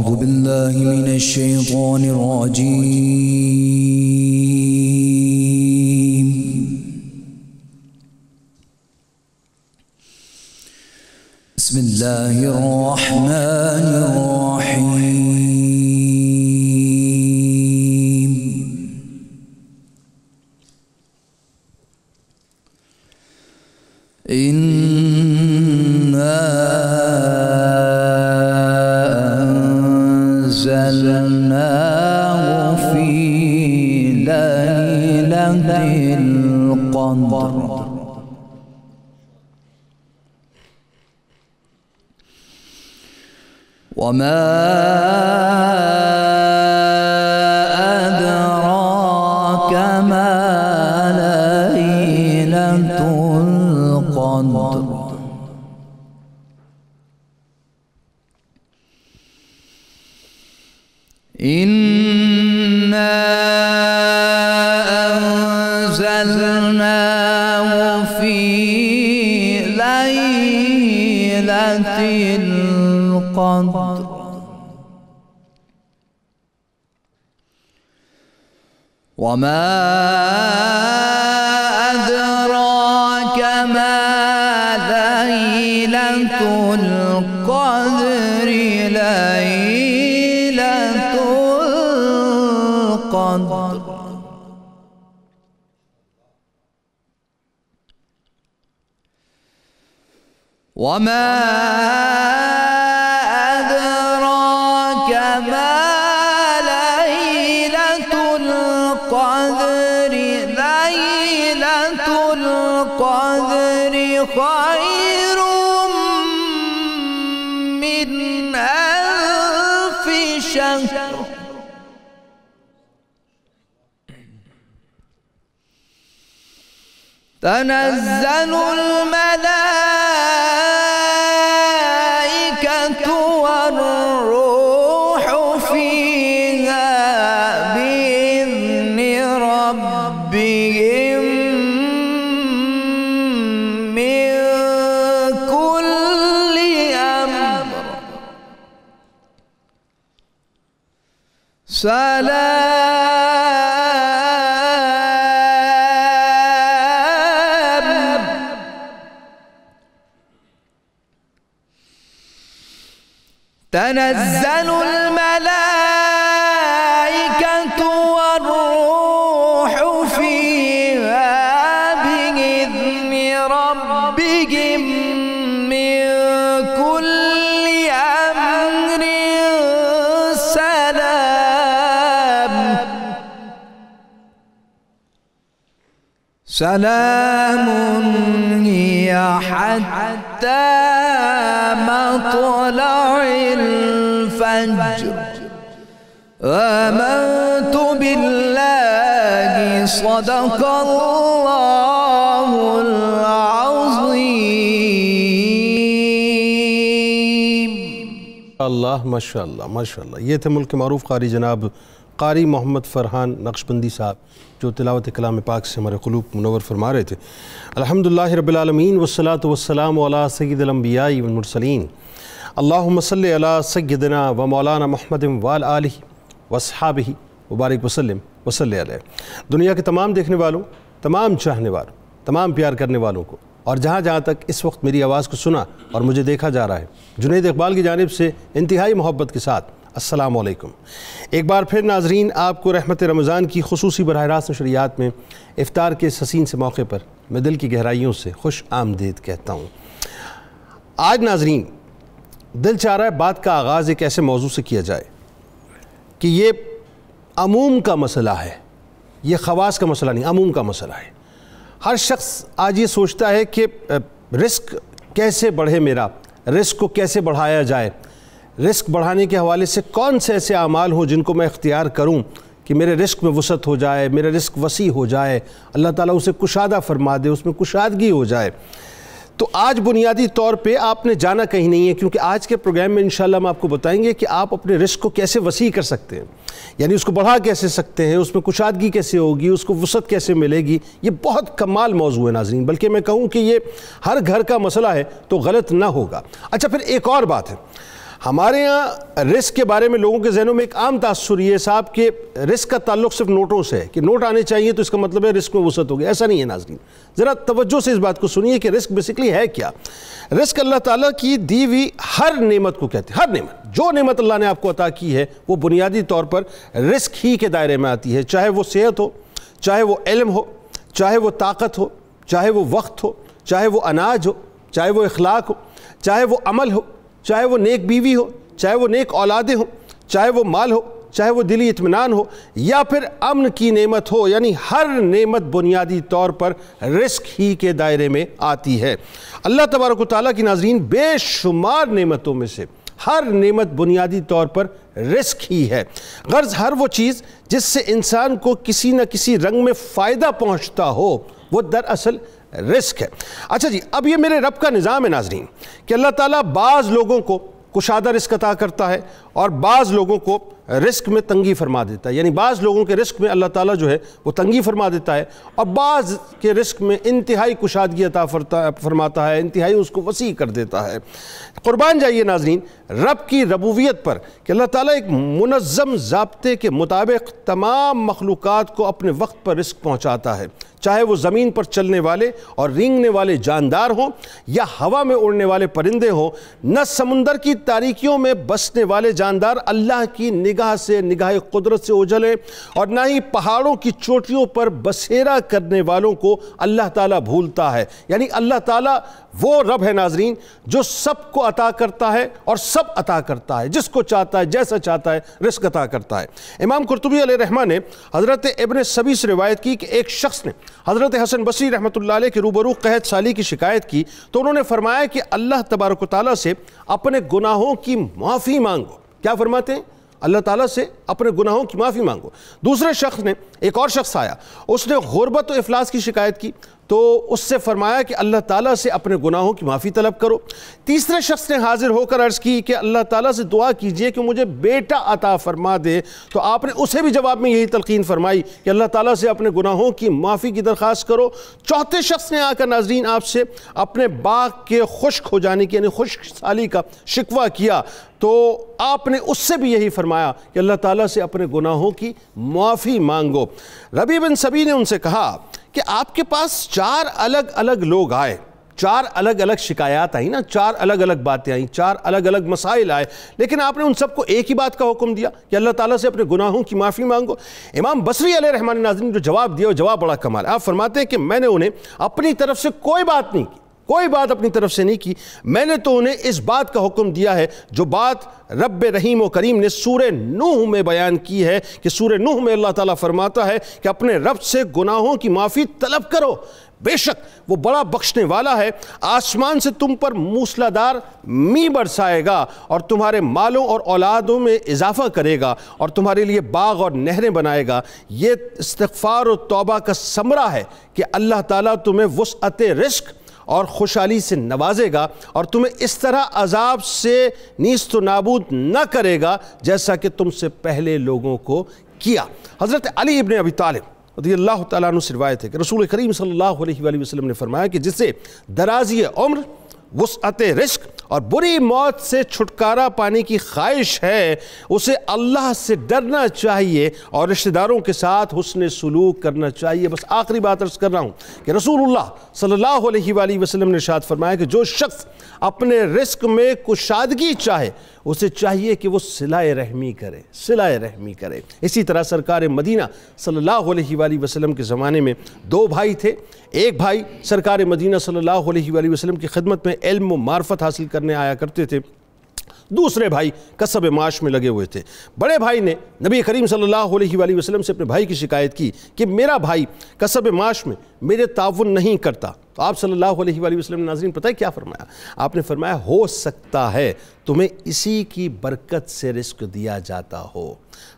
أعوذ بالله من الشيطان الرجيم. بسم الله الرحمن الرحيم. إنا أنزلناه في ليلة القدر وما أدراك ما ليلة القدر إنا أنزلناه في ليلة القدر وما أدراك ما ليلة القدر ليلة القدر وما أدراك ما ليلة القدر ليلة القدر خير من ألف شهر تنزل الملائكة والروح فيها بإذن ربهم من كل أمر تنزل الملائكة والروح فيها بإذن ربهم من كل أمر سلام هي حتى مطلع الفجر آمنت بالله صدق الله العظيم. اللہ ماشاءاللہ ماشاءاللہ. یہ تھے ملک کے معروف قاری جناب قاری محمد فرحان نقشبندی صاحب جو تلاوت کلام پاک سے ہمارے قلوب منور فرما رہے تھے. الحمدللہ رب العالمین والصلاة والسلام علی سید الانبیاء والمرسلین. اللہم صلی علی سیدنا و مولانا محمد وعلی آلہ واصحابہ وبارک وسلم وصلی علیہ. دنیا کے تمام دیکھنے والوں، تمام چاہنے والوں، تمام پیار کرنے والوں کو اور جہاں جہاں تک اس وقت میری آواز کو سنا اور مجھے دیکھا جا رہا ہے، جنید اقبال کی جانب سے انتہائی محبت کے ساتھ السلام علیکم. ایک بار پھر ناظرین آپ کو رحمت رمضان کی خصوصی براہ راست نشریات میں افطار کے اس حسین سے موقع پر میں دل کی گہرائیوں سے خوش آمدید کہتا ہوں. آج ناظرین دل چاہ رہا ہے بات کا آغاز ایک ایسے موضوع سے کیا جائے کہ یہ عموم کا مسئلہ ہے، یہ خواص کا مسئلہ نہیں، عموم کا مسئلہ ہے. ہر شخص آج یہ سوچتا ہے کہ رزق کیسے بڑھے، میرا رزق کو کیسے بڑھایا جائے، رزق بڑھانے کے حوالے سے کون سے ایسے اعمال ہوں جن کو میں اختیار کروں کہ میرے رزق میں وسعت ہو جائے، میرا رزق وسیع ہو جائے، اللہ تعالیٰ اسے کشادہ فرما دے، اس میں کشادگی ہو جائے. تو آج بنیادی طور پہ آپ نے جانا کہیں نہیں ہے، کیونکہ آج کے پروگرام میں انشاءاللہ ہم آپ کو بتائیں گے کہ آپ اپنے رزق کو کیسے وسیع کر سکتے ہیں، یعنی اس کو بڑھا کیسے سکتے ہیں، اس میں کشادگی کیسے ہوگی، اس کو وسعت کیسے ملے گی. یہ بہت کمال موضوع ہے ناظرین، بلکہ میں کہوں کہ یہ ہر گھر کا مسئلہ ہے تو غلط نہ ہوگا. اچھا پھر ایک اور بات ہے، ہمارے ہاں رزق کے بارے میں لوگوں کے ذہنوں میں ایک عام تاثر یہ صاحب کہ رزق کا تعلق صرف نوٹوں سے ہے کہ نوٹ آنے چاہیے تو اس کا مطلب ہے رزق میں وسعت ہوگی. ایسا نہیں ہے ناظرین, ذرا توجہ سے اس بات کو سنیے کہ رزق بیسیکلی ہے کیا. رزق اللہ تعالیٰ کی دی ہوئی ہر نعمت کو کہتے ہیں. ہر نعمت, جو نعمت اللہ نے آپ کو عطا کی ہے وہ بنیادی طور پر رزق ہی کے دائرے میں آتی ہے, چاہے وہ صحت ہو, چاہے وہ علم ہو, چاہے وہ طاقت ہو, چاہے وہ وقت ہو, چاہے وہ اناج ہو, چاہے وہ اخلاق ہو, چاہے وہ عمل ہو, چاہے وہ نیک بیوی ہو, چاہے وہ نیک اولادیں ہوں, چاہے وہ مال ہو, چاہے وہ دلی اطمینان ہو, یا پھر امن کی نعمت ہو. یعنی ہر نعمت بنیادی طور پر رزق ہی کے دائرے میں آتی ہے. اللہ تبارک و تعالیٰ کی ناظرین بے شمار نعمتوں میں سے ہر نعمت بنیادی طور پر رزق ہی ہے. غرض ہر وہ چیز جس سے انسان کو کسی نہ کسی رنگ میں فائدہ پہنچتا ہو وہ دراصل رزق ہے. اچھا جی, اب یہ میرے رب کا نظام ہے ناظرین کہ اللہ تعالیٰ بعض لوگوں کو کشادہ رزق عطا کرتا ہے اور بعض لوگوں کو رزق میں تنگی فرما دیتا ہے. یعنی بعض لوگوں کے رزق میں اللہ تعالیٰ جو ہے وہ تنگی فرما دیتا ہے اور بعض کے رزق میں انتہائی کشادگی عطا فرماتا ہے, انتہائی اس کو وسیع کر دیتا ہے. قربان جائیے ناظرین رب کی ربوبیت پر کہ اللہ تعالیٰ ایک منظم ضابطے کے مطابق تمام مخلوقات کو اپنے وقت پر رزق پہنچاتا ہے, چاہے وہ زمین پر چلنے والے اور رینگنے والے جاندار ہوں یا ہوا میں اڑنے والے پرندے ہوں. نہ سمندر کی تاریکیوں میں بسنے والے جاندار اللہ کی نگاہ سے, نگاہ قدرت سے اوجھلیں, اور نہ ہی پہاڑوں کی چوٹیوں پر بسیرا کرنے والوں کو اللہ تعالیٰ بھولتا ہے. یعنی اللہ تعالیٰ وہ رب ہے ناظرین جو سب کو عطا کرتا ہے اور سب عطا کرتا ہے, جس کو چاہتا ہے جیسا چاہتا ہے رزق عطا کرتا ہے. امام قرطبی علیہ رحمہ نے حضرت ابن سبی سے روایت کی کہ ایک شخص نے حضرت حسن بصری رحمۃ اللہ علیہ کے روبرو قحط سالی کی شکایت کی تو انہوں نے فرمایا کہ اللہ تبارک و تعالیٰ سے اپنے گناہوں کی معافی مانگو. کیا فرماتے ہیں؟ اللہ تعالیٰ سے اپنے گناہوں کی معافی مانگو. دوسرے شخص نے, ایک اور شخص آیا, اس نے غربت و افلاس کی شکایت کی تو اس سے فرمایا کہ اللہ تعالیٰ سے اپنے گناہوں کی معافی طلب کرو. تیسرے شخص نے حاضر ہو کر عرض کی کہ اللہ تعالیٰ سے دعا کیجئے کہ مجھے بیٹا عطا فرما دے, تو آپ نے اسے بھی جواب میں یہی تلقین فرمائی کہ اللہ تعالیٰ سے اپنے گناہوں کی معافی کی درخواست کرو. چوتھے شخص نے آ کر ناظرین آپ سے اپنے باغ کے خشک ہو جانے کی یعنی خشک سالی کا شکوہ کیا تو آپ نے اس سے بھی یہی فرمایا کہ اللہ تعالیٰ سے اپنے گناہوں کی معافی مانگو. ربیع بن سبی نے ان سے کہا کہ آپ کے پاس 4 الگ الگ لوگ آئے, 4 الگ الگ شکایات آئیں نا, 4 الگ الگ باتیں آئیں, 4 الگ الگ مسائل آئے, لیکن آپ نے ان سب کو ایک ہی بات کا حکم دیا کہ اللہ تعالیٰ سے اپنے گناہوں کی معافی مانگو. امام بصری علیہ رحمہ نے ناظرین جو جواب دیا وہ جواب بڑا کمال ہے. آپ فرماتے ہیں کہ میں نے انہیں اپنی طرف سے کوئی بات نہیں کی, کوئی بات اپنی طرف سے نہیں کی, میں نے تو انہیں اس بات کا حکم دیا ہے جو بات رب رحیم و کریم نے سورہ نوح میں بیان کی ہے کہ سورہ نوح میں اللہ تعالیٰ فرماتا ہے کہ اپنے رب سے گناہوں کی معافی طلب کرو, بے شک وہ بڑا بخشنے والا ہے. آسمان سے تم پر موسلادھار می برسائے گا اور تمہارے مالوں اور اولادوں میں اضافہ کرے گا اور تمہارے لیے باغ اور نہریں بنائے گا. یہ استغفار و توبہ کا ثمرہ ہے کہ اللہ تعالیٰ تمہیں وسعت رزق اور خوشحالی سے نوازے گا اور تمہیں اس طرح عذاب سے نیست و نابود نہ کرے گا جیسا کہ تم سے پہلے لوگوں کو کیا. حضرت علی ابن ابی طالب رضی اللہ تعالیٰ عنہ سے روایت ہے کہ رسول کریم صلی اللہ علیہ وآلہ وسلم نے فرمایا کہ جسے درازی عمر, وسعت رزق اور بری موت سے چھٹکارا پانے کی خواہش ہے اسے اللہ سے ڈرنا چاہیے اور رشتہ داروں کے ساتھ حسن سلوک کرنا چاہیے. بس آخری بات عرض کر رہا ہوں کہ رسول اللہ صلی اللہ علیہ وآلہ وسلم نے ارشاد فرمایا کہ جو شخص اپنے رزق میں کشادگی چاہے اسے چاہیے کہ وہ صلہ رحمی کرے, صلہ رحمی کرے. اسی طرح سرکار مدینہ صلی اللہ علیہ وآلہ وسلم کے زمانے میں 2 بھائی تھے. ایک بھائی سرکار مدینہ صلی اللہ علیہ وآلہ وسلم کی خدمت میں علم و معرفت حاصل کرنے آیا کرتے تھے, دوسرے بھائی کسب معاش میں لگے ہوئے تھے. بڑے بھائی نے نبی کریم صلی اللہ علیہ وآلہ وسلم سے اپنے بھائی کی شکایت کی کہ میرا بھائی کسب معاش میں میرے تعاون نہیں کرتا. تو آپ صلی اللہ علیہ وآلہ وسلم نے ناظرین پتہ ہے کیا فرمایا؟ آپ نے فرمایا ہو سکتا ہے تمہیں اسی کی برکت سے رزق دیا جاتا ہو.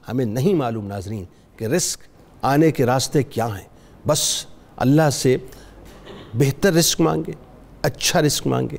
ہمیں نہیں معلوم ناظرین کہ رزق آنے کے راستے کیا ہیں. بس اللہ سے بہتر رزق مانگے, اچھا رزق مانگے,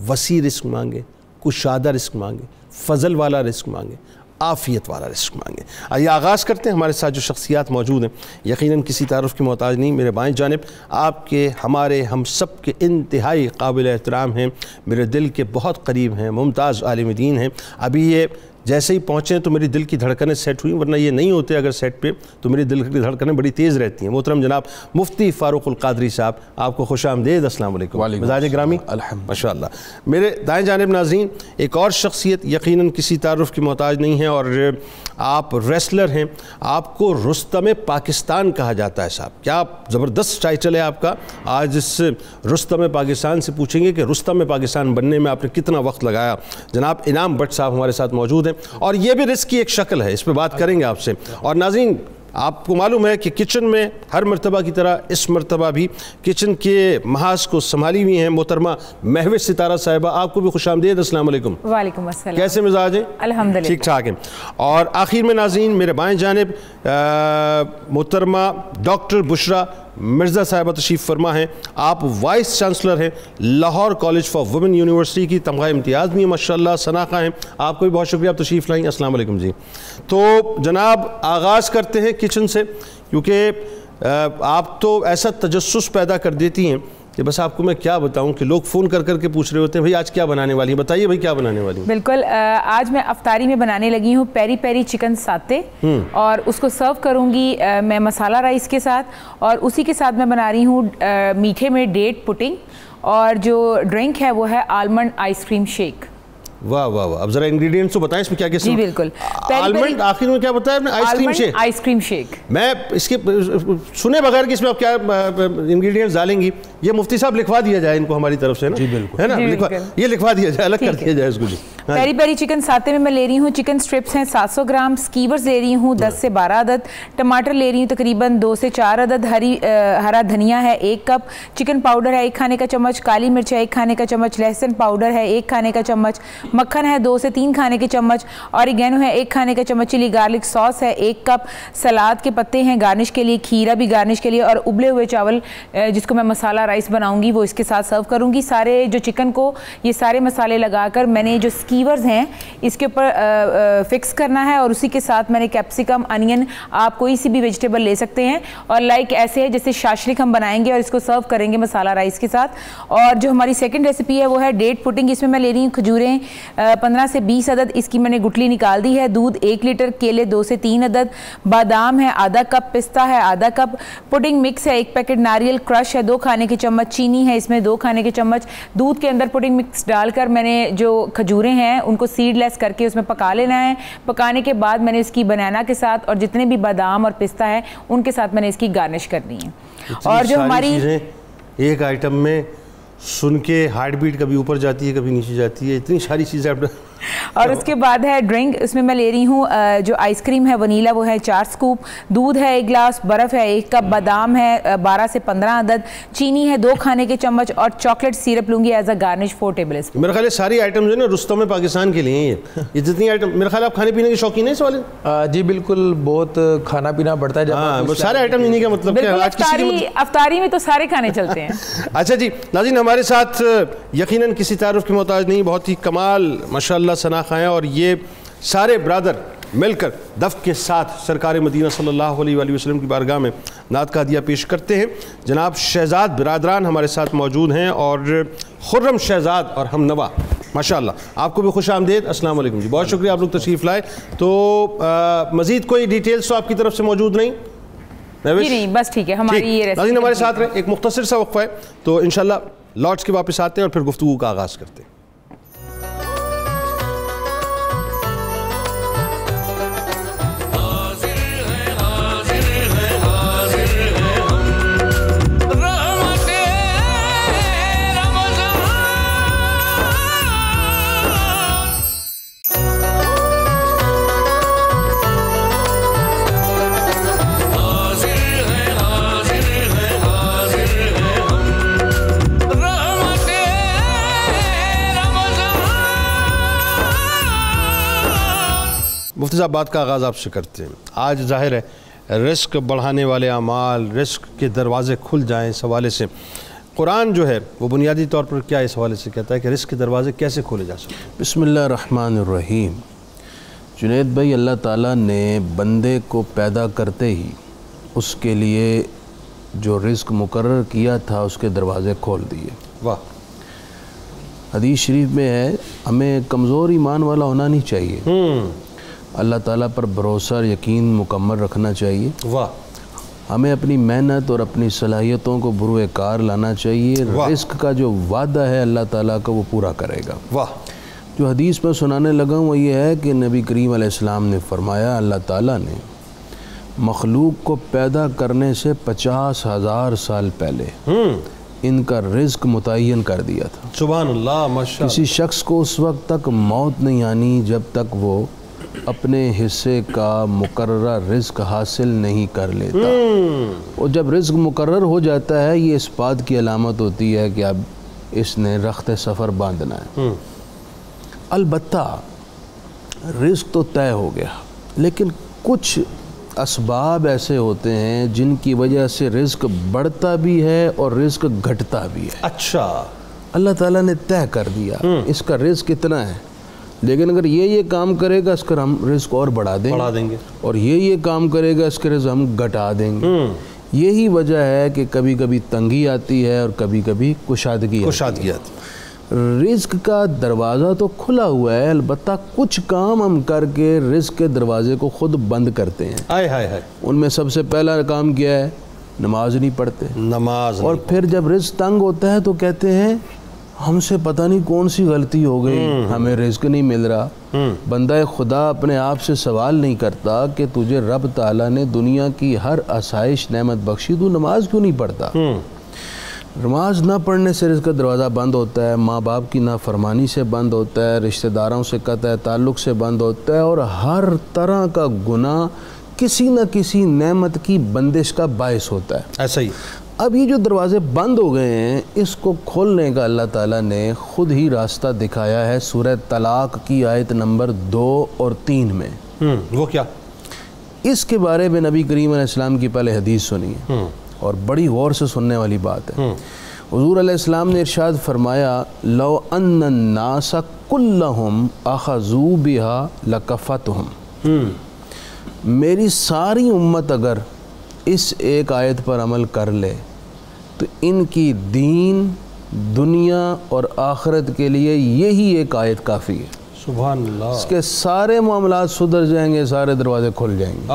وسیع رزق مانگے, کشادہ رزق مانگے, فضل والا رزق مانگے. عافیت والا رزق مانگیں۔ آئیے آغاز کرتے ہیں۔ ہمارے ساتھ جو شخصیات موجود ہیں یقیناً کسی تعارف کی محتاج نہیں، میرے بائیں جانب آپ کے، ہمارے، ہم سب کے انتہائی قابل احترام ہیں، میرے دل کے بہت قریب ہیں، ممتاز عالم دین ہیں۔ ابھی یہ جیسے ہی پہنچے تو میری دل کی دھڑکنیں سیٹ ہوئیں، ورنہ یہ نہیں ہوتے اگر سیٹ پہ تو میری دل کی دھڑکنیں بڑی تیز رہتی ہیں۔ محترم جناب مفتی فاروق القادری صاحب، آپ کو خوش آمدید، السلام علیکم۔ مزاج گرامی ماشاءاللہ۔ میرے دائیں جانب ناظرین ایک اور شخصیت یقیناً کسی تعارف کی محتاج نہیں ہے، اور آپ ریسلر ہیں، آپ کو رستم پاکستان کہا جاتا ہے صاحب، کیا زبردست ٹائٹل ہے آپ کا۔ آج اس رستم پاکستان سے پوچھیں گے کہ رستم پاکستان بننے میں آپ نے کتنا وقت لگایا۔ جناب انعام بٹ صاحب ہمارے ساتھ موجود ہیں، اور یہ بھی رزق کی ایک شکل ہے، اس پہ بات کریں گے آپ سے۔ اور ناظرین آپ کو معلوم ہے کہ کچن میں ہر مرتبہ کی طرح اس مرتبہ بھی کچن کے محاذ کو سنبھالی ہوئی ہیں محترمہ مہوش ستارہ صاحبہ، آپ کو بھی خوش آمدید، السلام علیکم۔ وعلیکم السلام۔ کیسے مزاج ہیں؟ الحمدللہ ٹھیک ٹھاک ہیں۔ اور آخر میں ناظرین میرے بائیں جانب محترمہ ڈاکٹر بشرا مرزا صاحبہ تشریف فرما ہیں، آپ وائس چانسلر ہیں Lahore college for women university کی، تمغہ امتیاز بھی ہیں ماشاءاللہ، سناخہ ہیں، آپ کو بھی بہت شکریہ، آپ تشریف لائیں، السلام علیکم جی۔ تو جناب آغاز کرتے ہیں کچن سے، کیونکہ آپ تو ایسا تجسس پیدا کر دیتی ہیں کہ بس آپ کو میں کیا بتاؤں کہ لوگ فون کر کے پوچھ رہے ہوتے ہیں بھئی آج کیا بنانے والی ہیں، بتائیے بھئی کیا بنانے والی ہیں۔ بالکل، آج میں افطاری میں بنانے لگی ہوں پیری پیری چکن ساتے، اور اس کو سرو کروں گی میں مسالہ رائس کے ساتھ، اور اسی کے ساتھ میں بنا رہی ہوں میٹھے میں ڈیٹ پٹنگ، اور جو ڈرنک ہے وہ ہے آلمنڈ آئس کریم شیک۔ واہ واہ واہ، اب ذرا انگریڈینٹس تو بتائیں اس میں کیا کیا۔ جی بالکل، آلمنڈ آخر میں کیا بتایا آپ نے؟ Ice cream shake. Ice cream shake میں اس کے سنے بغیر کہ اس میں آپ کیا انگریڈینٹس ڈالیں گی، یہ مفتی صاحب لکھوا دیا جائے ان کو ہماری طرف سے نا، جی بالکل ہے نا، یہ لکھوا دیا جائے، الگ کر دیا جائے اس کو جی۔ پیری پیری چکن ساتے میں لیے رہی ہوں چکن سٹرپس ہیں 700 گرام، سکیورز لے رہی ہوں 10 سے 12 عدد، ٹماٹر لے رہی ہوں تقریباً 2 سے 4 عدد، ہرا دھنیا ہے 1 کپ، چکن پاؤڈر ہے 1 کھانے کا چمچ، کالی مرچ ہے 1 کھانے کا چمچ، لہسن پاؤڈر ہے 1 کھانے کا چمچ، مکھن ہے 2 سے 3 کھانے کے چمچ، اوریگینو ہے 1 کھانے کا چمچ، چلی گارلک سوس ہے 1 کپ، سلاد کے پتے ہیں گارنش کے لیے، کھیرا بھی گارنش کے لیے، اور ابلے ہوئے چاول جس کو میں مسالہ رائس بناؤں گی وہ اس کے ساتھ سرو کروں گی۔ سارے جو چکن کو یہ سارے مسالے لگا کر میں نے جو سکیورز ہیں اس کے اوپر فکس کرنا ہے، اور اسی کے ساتھ میں نے کیپسیکم، انین، آپ کوئی سی بھی ویجیٹیبل لے سکتے ہیں، اور لائک ایسے ہے جیسے شاشلک ہم بنائیں گے اور اس کو سرو کریں گے مسالہ رائس کے ساتھ۔ اور جو ہماری سیکنڈ ریسیپی ہے وہ ہے ڈیٹ پٹنگ، اس میں میں لے رہی ہوں کھجوریں 15 سے 20 عدد، اس کی میں نے گٹلی نکال دی ہے، دودھ 1 لیٹر، کیلے 2 سے 3 عدد، بادام ہے آدھا کپ، پستہ ہے آدھا کپ، پڈنگ مکس ہے 1 پیکٹ، ناریل کرش ہے 2 کھانے کے چمچ، چینی ہے اس میں 2 کھانے کے چمچ، دودھ کے اندر پڈنگ مکس ڈال کر میں نے جو کھجوریں ہیں ان کو سیڈ لیس کر کے اس میں پکا لینا ہے۔ پکانے کے بعد میں نے اس کی بنانا کے ساتھ اور جتنے بھی بادام اور پستہ ہے ان کے ساتھ میں نے اس کی گارنش کرنی ہے۔ اور جو ہماری ایک آئٹم میں سن کے ہارٹ بیٹ کبھی اوپر جاتی ہے کبھی نیچے جاتی ہے، اتنی ساری چیزیں آپ نے۔ اور اس کے بعد ہے ڈرنک، اس میں لے رہی ہوں جو آئس کریم ہے ونیلا وہ ہے 4 سکوپ، دودھ ہے 1 گلاس، برف ہے 1 کپ، بادام ہے 12 سے 15 عدد، چینی ہے 2 کھانے کے چمچ، اور چاکلیٹ سیرپ لوں گی as a garnish 4 table spoon. میرا خیال ہے ساری آئٹم جو ہے نا رستم پاکستان کے لیے ہیں، یہ جتنی آئٹم، میرا خیال آپ کھانے پینے کے شوقین ہیں اس والے؟ جی بالکل، بہت کھانا پینا بڑھتا ہے جب سارے آئٹم انہی کا مطلب کیا ہے؟ افطاری میں تو سارے کھانے چلتے ہیں۔ اچھا جی ناظرین، ہمارے ساتھ یقیناً کسی تعارف کی محتاج نہیں، بہت ہی کمال ماشاءاللہ سناخہ ہیں، اور یہ سارے برادر مل کر دف کے ساتھ سرکار مدینہ صلی اللہ علیہ وآلہ وسلم کی بارگاہ میں نعت کا ہدیہ پیش کرتے ہیں۔ جناب شہزاد برادران ہمارے ساتھ موجود ہیں، اور خرم شہزاد اور ہم نوا ماشاءاللہ، آپ کو بھی خوش آمدید، السلام علیکم جی، بہت شکریہ آپ لوگ تشریف لائے۔ تو مزید کوئی ڈیٹیلز تو آپ کی طرف سے موجود نہیں؟ نہیں بس ٹھیک ہے، ہماری یہ ریسپی ناظرین ہمارے ساتھ رہے، ایک مختصر سا وقفہ ہے تو انشاءاللہ لوٹس کے واپس آتے ہیں اور پھر گفتگو کا آغاز کرتے ہیں۔ مفتی صاحب بات کا آغاز آپ سے کرتے ہیں۔ آج ظاہر ہے رزق بڑھانے والے اعمال، رزق کے دروازے کھل جائیں، اس حوالے سے قرآن جو ہے وہ بنیادی طور پر کیا اس حوالے سے کہتا ہے کہ رزق کے دروازے کیسے کھولے جا سکتے ہیں؟ بسم اللہ الرحمن الرحیم۔ جنید بھائی، اللہ تعالیٰ نے بندے کو پیدا کرتے ہی اس کے لیے جو رزق مقرر کیا تھا اس کے دروازے کھول دیے۔ واہ۔ حدیث شریف میں ہے ہمیں کمزور ایمان والا ہونا نہیں چاہیے، اللہ تعالیٰ پر بھروسہ اور یقین مکمل رکھنا چاہیے۔ واہ۔ ہمیں اپنی محنت اور اپنی صلاحیتوں کو بروئے کار لانا چاہیے۔ رزق کا جو وعدہ ہے اللہ تعالیٰ کا وہ پورا کرے گا۔ واہ۔ جو حدیث میں سنانے لگا ہوں وہ یہ ہے کہ نبی کریم علیہ السلام نے فرمایا اللہ تعالیٰ نے مخلوق کو پیدا کرنے سے 50,000 سال پہلے ان کا رزق متعین کر دیا تھا۔ سبحان اللہ، ماشاء کسی شخص کو اس وقت تک موت نہیں آنی جب تک وہ اپنے حصے کا مقررہ رزق حاصل نہیں کر لیتا، اور جب رزق مقرر ہو جاتا ہے یہ اس بات کی علامت ہوتی ہے کہ اب اس نے رخت سفر باندھنا ہے۔ البتہ رزق تو طے ہو گیا، لیکن کچھ اسباب ایسے ہوتے ہیں جن کی وجہ سے رزق بڑھتا بھی ہے اور رزق گھٹتا بھی ہے۔ اچھا، اللہ تعالیٰ نے طے کر دیا اس کا رزق اتنا ہے، لیکن اگر یہ کام کرے گا اس کا ہم رزق اور بڑھا دیں گے، اور یہ کام کرے گا اس کے رزق ہم گھٹا دیں گے۔ یہی وجہ ہے کہ کبھی کبھی تنگی آتی ہے اور کبھی کبھی کشادگی آتی ہے۔ رزق کا دروازہ تو کھلا ہوا ہے، البتہ کچھ کام ہم کر کے رزق کے دروازے کو خود بند کرتے ہیں۔ ان میں سب سے پہلا کام کیا ہے؟ نماز نہیں پڑھتے، نماز۔ اور پھر جب رزق تنگ ہوتا ہے تو کہتے ہیں ہم سے پتہ نہیں کون سی غلطی ہو گئی، ہمیں رزق نہیں مل رہا۔ بندہ خدا اپنے آپ سے سوال نہیں کرتا کہ تجھے رب تعالیٰ نے دنیا کی ہر آسائش نعمت بخشی، تو نماز کیوں نہیں پڑھتا؟ نماز نہ پڑھنے سے رزق کا دروازہ بند ہوتا ہے، ماں باپ کی نافرمانی سے بند ہوتا ہے، رشتہ داروں سے قطع تعلق سے بند ہوتا ہے، اور ہر طرح کا گناہ کسی نہ کسی نعمت کی بندش کا باعث ہوتا ہے۔ ایسا ہی اب یہ جو دروازے بند ہو گئے ہیں اس کو کھولنے کا اللہ تعالیٰ نے خود ہی راستہ دکھایا ہے سورہ طلاق کی آیت نمبر 2 اور 3 میں۔ وہ کیا؟ اس کے بارے میں نبی کریم علیہ السلام کی پہلے حدیث سنی ہے اور بڑی غور سے سننے والی بات ہے۔ حضور علیہ السلام نے ارشاد فرمایا لو ان الناس کلہم اخذوا بها لکفتہم، میری ساری امت اگر اس ایک آیت پر عمل کر لے تو ان کی دین، دنیا اور آخرت کے لیے یہی ایک آیت کافی ہے۔ سبحان اللہ۔ اس کے سارے معاملات سدھر جائیں گے، سارے دروازے کھل جائیں گے۔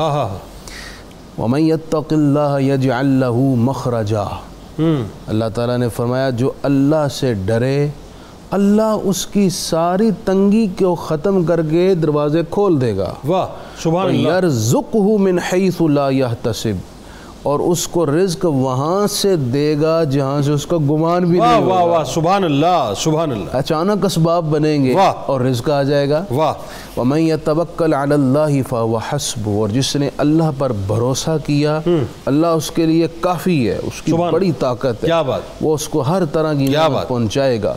وَمَن يَتَّقِ اللَّهَ يَجْعَلْ لَهُ مَخْرَجًا، اللہ تعالیٰ نے فرمایا جو اللہ سے ڈرے اللہ اس کی ساری تنگی کو ختم کر کے دروازے کھول دے گا۔ واہ، سبحان اللہ۔ وَيَرْزُقْهُ مِنْ حَيْثُ لَا يَحْتَسِبُ، اور اس کو رزق وہاں سے دے گا جہاں سے اس کا گمان بھی نہیں ہوگا۔ واہ واہ، سبحان اللہ، سبحان اللہ۔ اچانک اسباب بنیں گے اور رزق آ جائے گا۔ واہ۔ وَمَن يَتَوَكَّلْ عَلَى اللَّهِ فَهُوَ حَسْبُهُ، اور جس نے اللہ پر بھروسہ کیا اللہ اس کے لیے کافی ہے، اس کی بڑی طاقت ہے، کیا بات، وہ اس کو ہر طرح کی نعمت پہنچائے گا۔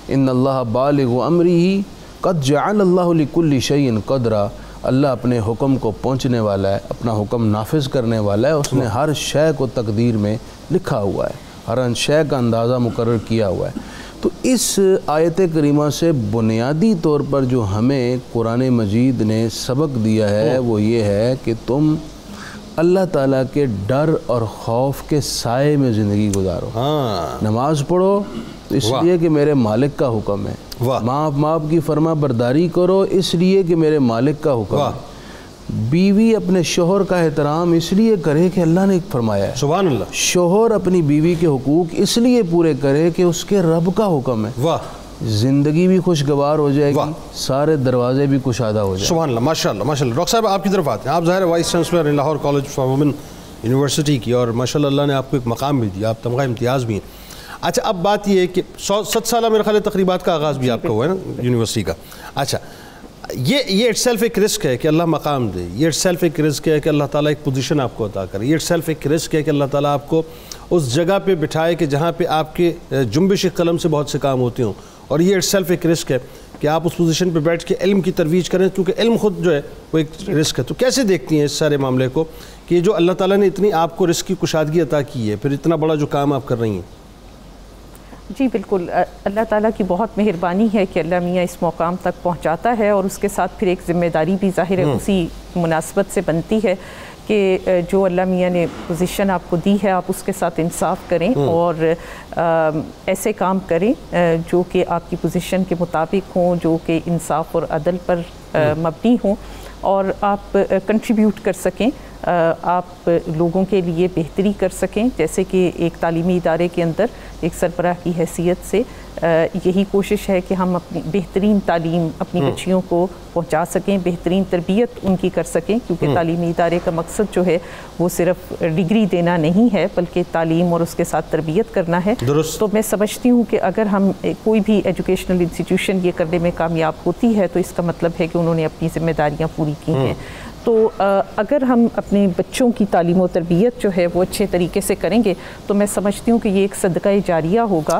ان اللہ بالغ امرہ قد جعل اللہ لکل شیء قدرا، اللہ اپنے حکم کو پہنچنے والا ہے، اپنا حکم نافذ کرنے والا ہے، اس نے ہر شے کو تقدیر میں لکھا ہوا ہے، ہر شے کا اندازہ مقرر کیا ہوا ہے۔ تو اس آیت کریمہ سے بنیادی طور پر جو ہمیں قرآن مجید نے سبق دیا ہے وہ یہ ہے کہ تم اللہ تعالیٰ کے ڈر اور خوف کے سائے میں زندگی گزارو۔ نماز پڑھو اس لیے کہ میرے مالک کا حکم ہے، ماں باپ کی فرما برداری کرو اس لیے کہ میرے مالک کا حکم ہے، بیوی اپنے شوہر کا احترام اس لیے کرے کہ اللہ نے فرمایا ہے، سبحان اللہ، شوہر اپنی بیوی کے حقوق اس لیے پورے کرے کہ اس کے رب کا حکم ہے، زندگی بھی خوشگوار ہو جائے گی، سارے دروازے بھی کشادہ ہو جائیں گے۔ سبحان اللہ، ماشاء اللہ، ماشاء اللہ۔ ڈاکٹر صاحب آپ کی طرف آتے ہیں، آپ ظاہر vice chancellor Lahore college for women university کی، اور ماشاء اللہ اللہ نے آپ کو ایک مقام بھی دیا، آپ تمغہ امتیاز بھی ہیں۔ اچھا اب بات یہ ہے کہ 7 سالہ میرے خیال تقریبات کا آغاز بھی آپ کا ہوا ہے نا یونیورسٹی کا۔ اچھا یہ اٹ سیلف ایک رزق ہے کہ اللہ مقام دے، یہ اٹ سیلف ایک رزق ہے کہ اللہ تعالیٰ ایک پوزیشن آپ کو عطا کرے، یہ اٹ سیلف ایک رزق ہے کہ اللہ تعالیٰ آپ کو اس جگہ پہ بٹھائے کہ جہاں پہ آپ کے جنبش قلم سے بہت سے کام ہوتے ہوں، اور یہ اٹ سیلف ایک رزق ہے کہ آپ اس پوزیشن پہ بیٹھ کے علم کی ترویج کریں، کیونکہ علم خود جو ہے وہ ایک رزق ہے۔ تو کیسے دیکھتی ہیں اس سارے معاملے کو کہ جو اللہ تعالیٰ نے اتنی آپ کو رزق کی کشادگی عطا کی ہے، پھر اتنا بڑا جو کام آپ کر رہی ہیں؟ جی بالکل، اللہ تعالیٰ کی بہت مہربانی ہے کہ اللہ میاں اس مقام تک پہنچاتا ہے، اور اس کے ساتھ پھر ایک ذمہ داری بھی ظاہر ہے اسی مناسبت سے بنتی ہے کہ جو اللہ میاں نے پوزیشن آپ کو دی ہے آپ اس کے ساتھ انصاف کریں اور ایسے کام کریں جو کہ آپ کی پوزیشن کے مطابق ہوں، جو کہ انصاف اور عدل پر مبنی ہوں، اور آپ کنٹریبیوٹ کر سکیں، آپ لوگوں کے لیے بہتری کر سکیں. جیسے کہ ایک تعلیمی ادارے کے اندر ایک سربراہ کی حیثیت سے یہی کوشش ہے کہ ہم اپنی بہترین تعلیم اپنی بچیوں کو پہنچا سکیں، بہترین تربیت ان کی کر سکیں، کیونکہ تعلیمی ادارے کا مقصد جو ہے وہ صرف ڈگری دینا نہیں ہے بلکہ تعلیم اور اس کے ساتھ تربیت کرنا ہے. تو میں سمجھتی ہوں کہ اگر ہم کوئی بھی ایجوکیشنل انسٹیٹیوشن یہ کرنے میں کامیاب ہوتی ہے تو اس کا مطلب ہے کہ انہوں نے اپنی ذمہ داریاں پوری کی ہیں. تو اگر ہم اپنے بچوں کی تعلیم و تربیت جو ہے وہ اچھے طریقے سے کریں گے تو میں سمجھتی ہوں کہ یہ ایک صدقہ جاریہ ہوگا،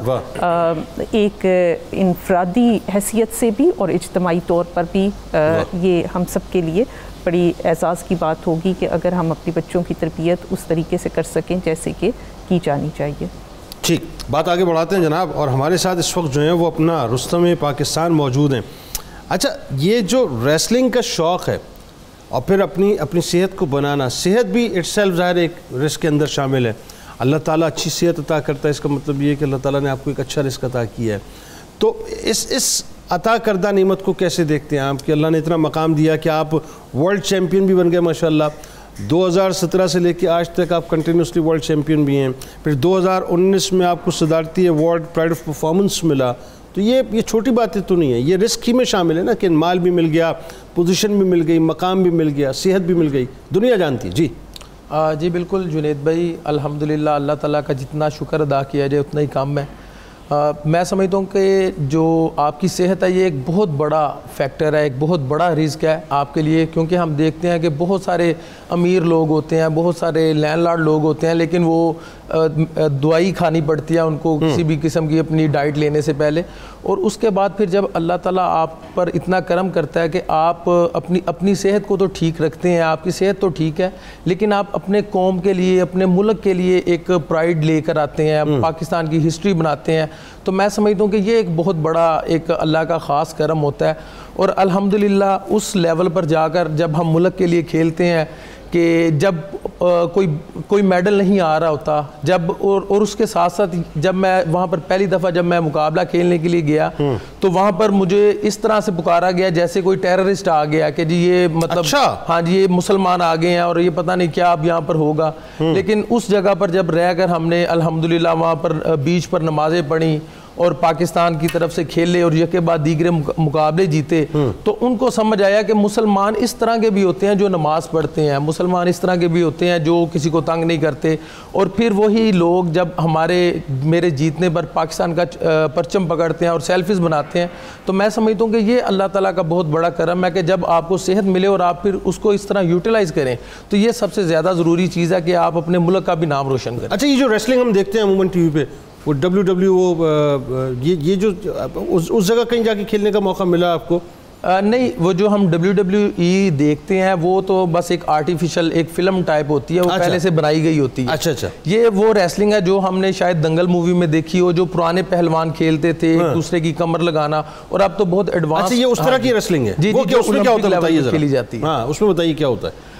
ایک انفرادی حیثیت سے بھی اور اجتماعی طور پر بھی یہ ہم سب کے لیے بڑی اعزاز کی بات ہوگی کہ اگر ہم اپنی بچوں کی تربیت اس طریقے سے کر سکیں جیسے کہ کی جانی چاہیے. ٹھیک، بات آگے بڑھاتے ہیں جناب، اور ہمارے ساتھ اس وقت جو ہیں وہ اپنا رستم پاکستان موجود ہیں. اچھا، یہ جو ریسلنگ کا شوق ہے اور پھر اپنی صحت کو بنانا، صحت بھی اٹ سیلف ظاہر ایک رزق کے اندر شامل ہے. اللہ تعالیٰ اچھی صحت عطا کرتا ہے، اس کا مطلب یہ ہے کہ اللہ تعالیٰ نے آپ کو ایک اچھا رزق عطا کیا ہے. تو اس عطا کردہ نعمت کو کیسے دیکھتے ہیں آپ کہ اللہ نے اتنا مقام دیا کہ آپ ورلڈ چیمپئن بھی بن گئے ماشاءاللہ، 2017 سے لے کے آج تک آپ کنٹینیوسلی ورلڈ چیمپئن بھی ہیں، پھر 2019 میں آپ کو صدارتی ایوارڈ پرائڈ آف پرفارمنس ملا. تو یہ چھوٹی باتیں تو نہیں ہیں، یہ رزق ہی میں شامل ہے نا کہ مال بھی مل گیا، پوزیشن بھی مل گئی، مقام بھی مل گیا، صحت بھی مل گئی، دنیا جانتی ہے. جی بالکل جنید بھائی، الحمدللہ اللہ تعالیٰ کا جتنا شکر ادا کیا جائے اتنا ہی کم ہے. میں سمجھتا ہوں کہ جو آپ کی صحت ہے یہ ایک بہت بڑا فیکٹر ہے، ایک بہت بڑا رزق ہے آپ کے لیے، کیونکہ ہم دیکھتے ہیں کہ بہت سارے امیر لوگ ہوتے ہیں، بہت سارے لینڈ لارڈ لوگ ہوتے ہیں، لیکن وہ دوائی کھانی پڑتی ہے ان کو کسی بھی قسم کی اپنی ڈائٹ لینے سے پہلے، اور اس کے بعد پھر جب اللہ تعالیٰ آپ پر اتنا کرم کرتا ہے کہ آپ اپنی صحت کو تو ٹھیک رکھتے ہیں، آپ کی صحت تو ٹھیک ہے، لیکن آپ اپنے قوم کے لیے، اپنے ملک کے لیے ایک پرائیڈ لے کر آتے ہیں، پاکستان کی ہسٹری بناتے ہیں. تو میں سمجھتا ہوں کہ یہ ایک بہت بڑا ایک اللہ کا خاص کرم ہوتا ہے. اور الحمدللہ اس لیول پر جا کر جب ہم ملک کے لیے کھیلتے ہیں کہ جب کوئی میڈل نہیں آ رہا ہوتا، جب اور اس کے ساتھ ساتھ جب میں وہاں پر پہلی دفعہ جب میں مقابلہ کھیلنے کے لیے گیا تو وہاں پر مجھے اس طرح سے پکارا گیا جیسے کوئی ٹیررسٹ آ گیا کہ جی یہ مطلب ہاں جی یہ مسلمان آ گئے ہیں اور یہ پتہ نہیں کیا اب یہاں پر ہوگا. لیکن اس جگہ پر جب رہ کر ہم نے الحمدللہ وہاں پر بیچ پر نمازیں پڑھیں اور پاکستان کی طرف سے کھیلے اور یہ کے بعد دیگر مقابلے جیتے، تو ان کو سمجھ آیا کہ مسلمان اس طرح کے بھی ہوتے ہیں جو نماز پڑھتے ہیں، مسلمان اس طرح کے بھی ہوتے ہیں جو کسی کو تنگ نہیں کرتے. اور پھر وہی لوگ جب میرے جیتنے پر پاکستان کا پرچم پکڑتے ہیں اور سیلفیز بناتے ہیں، تو میں سمجھتا ہوں کہ یہ اللہ تعالیٰ کا بہت بڑا کرم ہے کہ جب آپ کو صحت ملے اور آپ پھر اس کو اس طرح یوٹیلائز کریں، تو یہ سب سے زیادہ ضروری چیز ہے کہ آپ اپنے ملک کا بھی نام روشن کریں. اچھا، یہ جو ریسلنگ ہم دیکھتے ہیں عموماً ٹی وی پہ، وہ یہ جو اس جگہ کہیں جا کے کھیلنے کا موقع ملا آپ کو؟ نہیں، وہ جو ہم WWE دیکھتے ہیں وہ تو بس ایک آرٹیفیشل ایک فلم ٹائپ ہوتی ہے، وہ پہلے سے بنائی گئی ہوتی ہے. اچھا، یہ وہ ریسلنگ ہے جو ہم نے شاید دنگل مووی میں دیکھی ہو، جو پرانے پہلوان کھیلتے تھے ایک دوسرے کی کمر لگانا، اور اب تو بہت ایڈوانس. یہ اس طرح کی ریسلنگ ہے؟ جی، اس میں کیا ہوتا ہے بتائیے کھیلی جاتی ہے. ہاں، اس میں بتائیے کیا ہوتا ہے.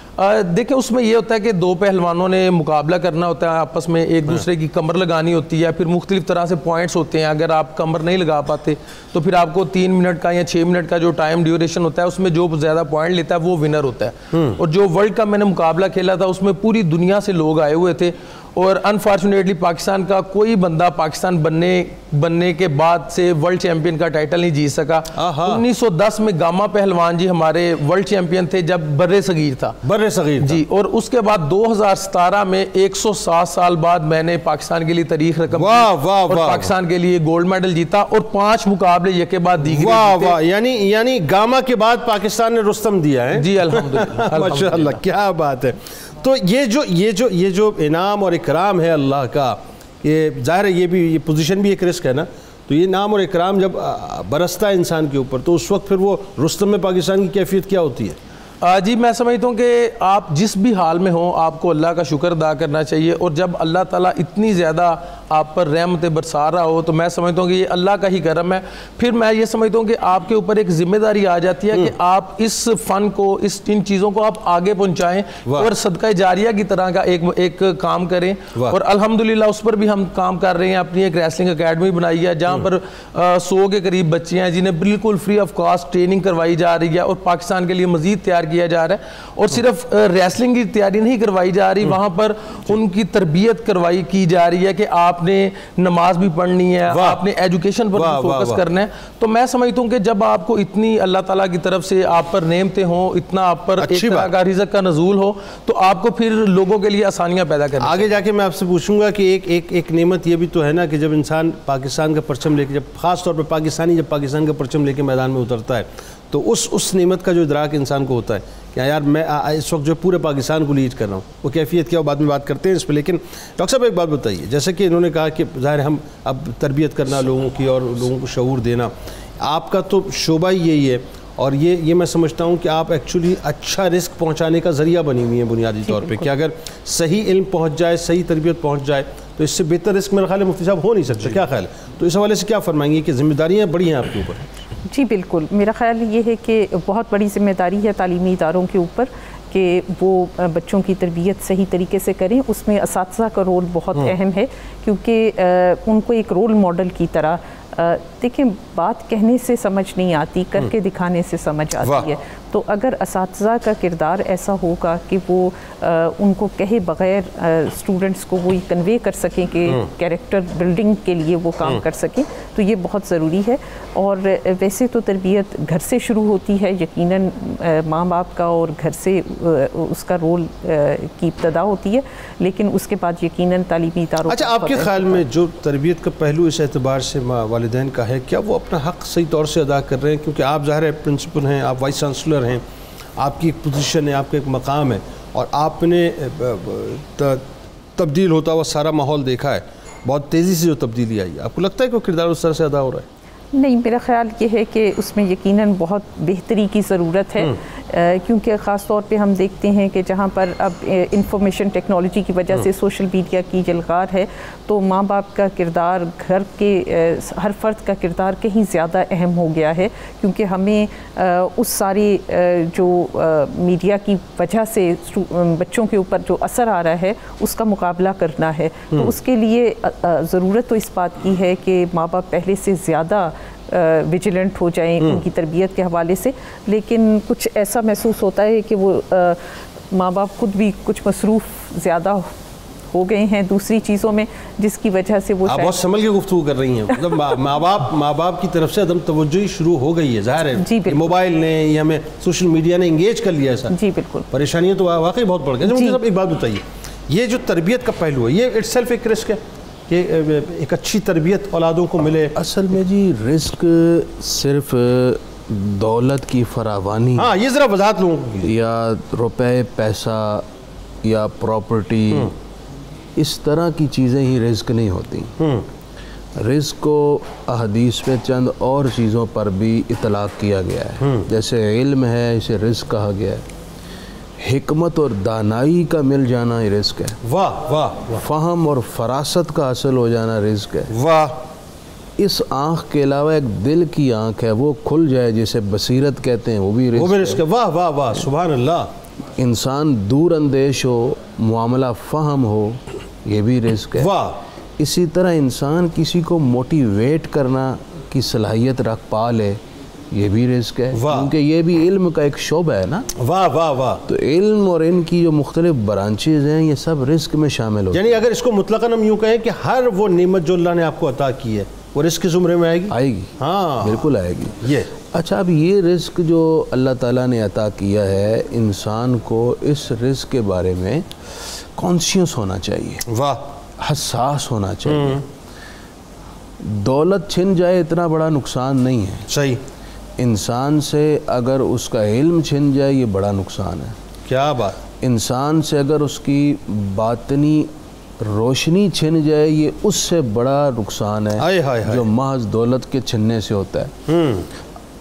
دیکھیں اس میں یہ ہوتا ہے کہ دو پہلوانوں نے مقابلہ کرنا ہوتا ہے آپس میں، ایک دوسرے کی کمر لگانی ہوتی ہے، پھر مختلف طرح سے پوائنٹس ہوتے ہیں. اگر آپ کمر نہیں لگا پاتے تو پھر آپ کو 3 منٹ کا یا 6 منٹ کا جو ٹائم ڈیوریشن ہوتا ہے اس میں جو زیادہ پوائنٹ لیتا ہے وہ ونر ہوتا ہے. اور جو ورلڈ کا میں نے مقابلہ کھیلا تھا اس میں پوری دنیا سے لوگ آئے ہوئے تھے، اور انفارچونیٹلی پاکستان کا کوئی بندہ پاکستان بننے کے بعد سے ورلڈ چیمپئن کا ٹائٹل نہیں جیت سکا. 1910 میں گاما پہلوان جی ہمارے ورلڈ چیمپئن تھے جب برِ صغیر تھا. جی، اور اس کے بعد 2017 میں 107 سال بعد میں نے پاکستان کے لیے تاریخ رقم اور پاکستان کے لیے گولڈ میڈل جیتا، اور 5 مقابلے یہ کے بعد دیگر جیتے. یعنی گاما کے بعد پاکستان نے رستم دیا ہے. جی الحمدللہ. ماشاءاللہ، کیا بات ہے. تو یہ جو انعام اور اکرام ہے اللہ کا، یہ ظاہر ہے یہ پوزیشن بھی ایک رزق ہے نا. تو یہ انعام اور اکرام جب برستا ہے انسان کے اوپر تو اس وقت پھر وہ رستم میں پاکستان کی کیفیت کیا ہوتی ہے؟ جی میں سمجھتا ہوں کہ آپ جس بھی حال میں ہوں آپ کو اللہ کا شکر ادا کرنا چاہیے، اور جب اللہ تعالیٰ اتنی زیادہ آپ پر رحمتیں برسا رہا ہو تو میں سمجھتا ہوں کہ یہ اللہ کا ہی کرم ہے۔ پھر میں یہ سمجھتا ہوں کہ آپ کے اوپر ایک ذمہ داری آ جاتی ہے کہ آپ اس فن کو، ان چیزوں کو آپ آگے پہنچائیں اور صدقہ جاریہ کی طرح کا ایک کام کریں، اور الحمدللہ اس پر بھی ہم کام کر رہے ہیں۔ اپنی ایک ریسلنگ اکیڈمی بنائی ہے جہاں پر 100 کے قریب بچے ہیں جنہیں بالکل فری آف کاسٹ ٹریننگ کروائی جا رہی ہے، اور پاکستان کے لیے مزید تیار کیا جا رہا ہے۔ اور صرف ریسلنگ کی تیاری نہیں کروائی جا رہی، وہاں پر ان کی تربیت کی جا رہی ہے کہ آپ نے نماز بھی پڑھنی ہے، آپ نے ایجوکیشن پر فوکس کرنا ہے۔ تو میں سمجھتا ہوں کہ جب آپ کو اتنی اللہ تعالیٰ کی طرف سے آپ پر نعمتیں ہوں، اتنا آپ پر ایک طرح کا رزق کا نزول ہو، تو آپ کو پھر لوگوں کے لیے آسانیاں پیدا کرنا۔ آگے جا کے میں آپ سے پوچھوں گا کہ ایک نعمت یہ بھی تو ہے نا کہ جب انسان پاکستان کا پرچم لے کے، جب خاص طور پہ پاکستانی جب پاکستان کا پرچم لے کے میدان میں اترتا ہے تو اس نعمت کا جو ادراک انسان کو ہوتا ہے کہ یار میں اس وقت جو پورے پاکستان کو لیڈ کر رہا ہوں، وہ کیفیت کیا، وہ بعد میں بات کرتے ہیں اس پہ۔ لیکن ڈاکٹر صاحب ایک بات بتائیے، جیسے کہ انہوں نے کہا کہ ظاہر ہم اب تربیت کرنا لوگوں کی اور لوگوں کو شعور دینا، آپ کا تو شعبہ ہی یہی ہے، اور یہ میں سمجھتا ہوں کہ آپ ایکچولی اچھا رزق پہنچانے کا ذریعہ بنی ہوئی ہیں بنیادی طور پہ، کہ اگر صحیح علم پہنچ جائے، صحیح تربیت پہنچ جائے تو اس سے بہتر رزق میرا خیال ہے مفتی صاحب ہو نہیں سکتا، کیا خیال ہے؟ تو اس حوالے سے کیا فرمائیں گے کہ ذمہ داریاں بڑی ہیں آپ کے اوپر؟ جی بالکل، میرا خیال یہ ہے کہ بہت بڑی ذمہ داری ہے تعلیمی اداروں کے اوپر کہ وہ بچوں کی تربیت صحیح طریقے سے کریں۔ اس میں اساتذہ کا رول بہت اہم ہے، کیونکہ ان کو ایک رول ماڈل کی طرح، دیکھیں بات کہنے سے سمجھ نہیں آتی، کر کے دکھانے سے سمجھ آتی ہے۔ تو اگر اساتذہ کا کردار ایسا ہوگا کہ وہ ان کو کہے بغیر اسٹوڈنٹس کو وہ کنوے کر سکیں کہ کیریکٹر بلڈنگ کے لیے وہ کام کر سکیں، تو یہ بہت ضروری ہے۔ اور ویسے تو تربیت گھر سے شروع ہوتی ہے، یقیناً ماں باپ کا اور گھر سے اس کا رول کی ابتدا ہوتی ہے، لیکن اس کے بعد یقیناً تعلیمی اداروں۔ اچھا، آپ کے خیال میں جو تربیت کا پہلو اس اعتبار سے والدین کا ہے، کیا وہ اپنا حق صحیح طور سے ادا کر رہے ہیں؟ کیونکہ آپ ظاہر ہے پرنسپل ہیں، آپ وائس چانسلر ہیں، آپ کی ایک پوزیشن ہے، آپ کا ایک مقام ہے، اور آپ نے تبدیل ہوتا ہوا سارا ماحول دیکھا ہے، بہت تیزی سے جو تبدیلی آئی ہے، آپ کو لگتا ہے کہ وہ کردار اس طرح سے ادا ہو رہا ہے؟ نہیں، میرا خیال یہ ہے کہ اس میں یقیناً بہت بہتری کی ضرورت ہے، کیونکہ خاص طور پہ ہم دیکھتے ہیں کہ جہاں پر اب انفارمیشن ٹیکنالوجی کی وجہ سے سوشل میڈیا کی جلغار ہے، تو ماں باپ کا کردار، گھر کے ہر فرد کا کردار کہیں زیادہ اہم ہو گیا ہے، کیونکہ ہمیں اس ساری جو میڈیا کی وجہ سے بچوں کے اوپر جو اثر آ رہا ہے اس کا مقابلہ کرنا ہے۔ تو اس کے لیے ضرورت تو اس بات کی ہے کہ ماں باپ پہلے سے زیادہ ویجیلنٹ ہو جائیں ان کی تربیت کے حوالے سے، لیکن کچھ ایسا محسوس ہوتا ہے کہ وہ ماں باپ خود بھی کچھ مصروف زیادہ ہو گئے ہیں دوسری چیزوں میں، جس کی وجہ سے وہ آپ بہت سنبھل کے گفتگو کر رہی ہیں، مطلب ماں باپ کی طرف سے عدم توجہی شروع ہو گئی ہے، ظاہر ہے موبائل نے یا ہمیں سوشل میڈیا نے انگیج کر لیا ہے سر۔ جی بالکل، پریشانیاں تو واقعی بہت بڑھ گئی۔ مجھے صاحب ایک بات بتائیے، یہ جو تربیت کا پہلو ہے یہ اٹ سیلف ایک رسک ہے کہ ایک اچھی تربیت اولادوں کو ملے؟ اصل میں جی رزق صرف دولت کی فراوانی، ہاں یہ ذرا وضاحت لوں یا روپے پیسہ یا پراپرٹی، اس طرح کی چیزیں ہی رزق نہیں ہوتی۔ رزق کو احادیث میں چند اور چیزوں پر بھی اطلاق کیا گیا ہے، جیسے علم ہے، اسے رزق کہا گیا ہے، حکمت اور دانائی کا مل جانا یہ رزق ہے، واہ واہ، فہم اور فراست کا حاصل ہو جانا رزق ہے، واہ، اس آنکھ کے علاوہ ایک دل کی آنکھ ہے وہ کھل جائے جسے بصیرت کہتے ہیں، وہ بھی رزق ہے، واہ واہ واہ، سبحان اللہ۔ انسان دور اندیش ہو، معاملہ فہم ہو، یہ بھی رزق ہے۔ واہ، اسی طرح انسان کسی کو موٹیویٹ کرنا کی صلاحیت رکھ پا لے، یہ بھی رزق ہے، کیونکہ یہ بھی علم کا ایک شعبہ ہے نا۔ واہ واہ واہ، تو علم اور ان کی جو مختلف برانچز ہیں یہ سب رزق میں شامل ہوتے ہیں۔ یعنی اگر اس کو مطلقاً ہم یوں کہیں کہ ہر وہ نعمت جو اللہ نے آپ کو عطا کی ہے وہ رزق کے زمرے میں آئے گی؟ آئے گی، ہاں بالکل آئے گی۔ یہ اچھا، اب یہ رزق جو اللہ تعالیٰ نے عطا کیا ہے، انسان کو اس رزق کے بارے میں کانشیس ہونا چاہیے، واہ، حساس ہونا چاہیے۔ دولت چھن جائے اتنا بڑا نقصان نہیں ہے، صحیح، انسان سے اگر اس کا علم چھن جائے یہ بڑا نقصان ہے۔ کیا بات، انسان سے اگر اس کی باطنی روشنی چھن جائے یہ اس سے بڑا نقصان ہے جو محض دولت کے چھننے سے ہوتا ہے۔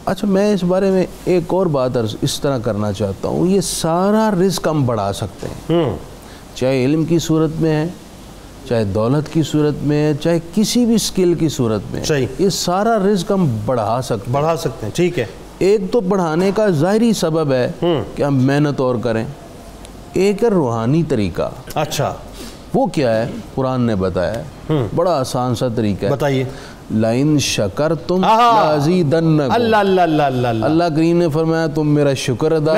اچھا میں اس بارے میں ایک اور بات اس طرح کرنا چاہتا ہوں، یہ سارا رزق ہم بڑھا سکتے ہیں، چاہے علم کی صورت میں ہے، چاہے دولت کی صورت میں ہے، چاہے کسی بھی سکل کی صورت میں ہے، یہ سارا رزق ہم بڑھا سکتے ہیں، ٹھیک ہے۔ ایک تو بڑھانے کا ظاہری سبب ہے کہ ہم محنت اور کریں، ایک ہے روحانی طریقہ۔ اچھا وہ کیا ہے؟ قرآن نے بتایا ہے، بڑا آسان سا طریقہ ہے، بتائیے۔ لَإِن شَكَرْتُمْ لَأَزِيدَنَّكُمْ۔ اللہ کریم نے فرمایا تم میرا شکر ادا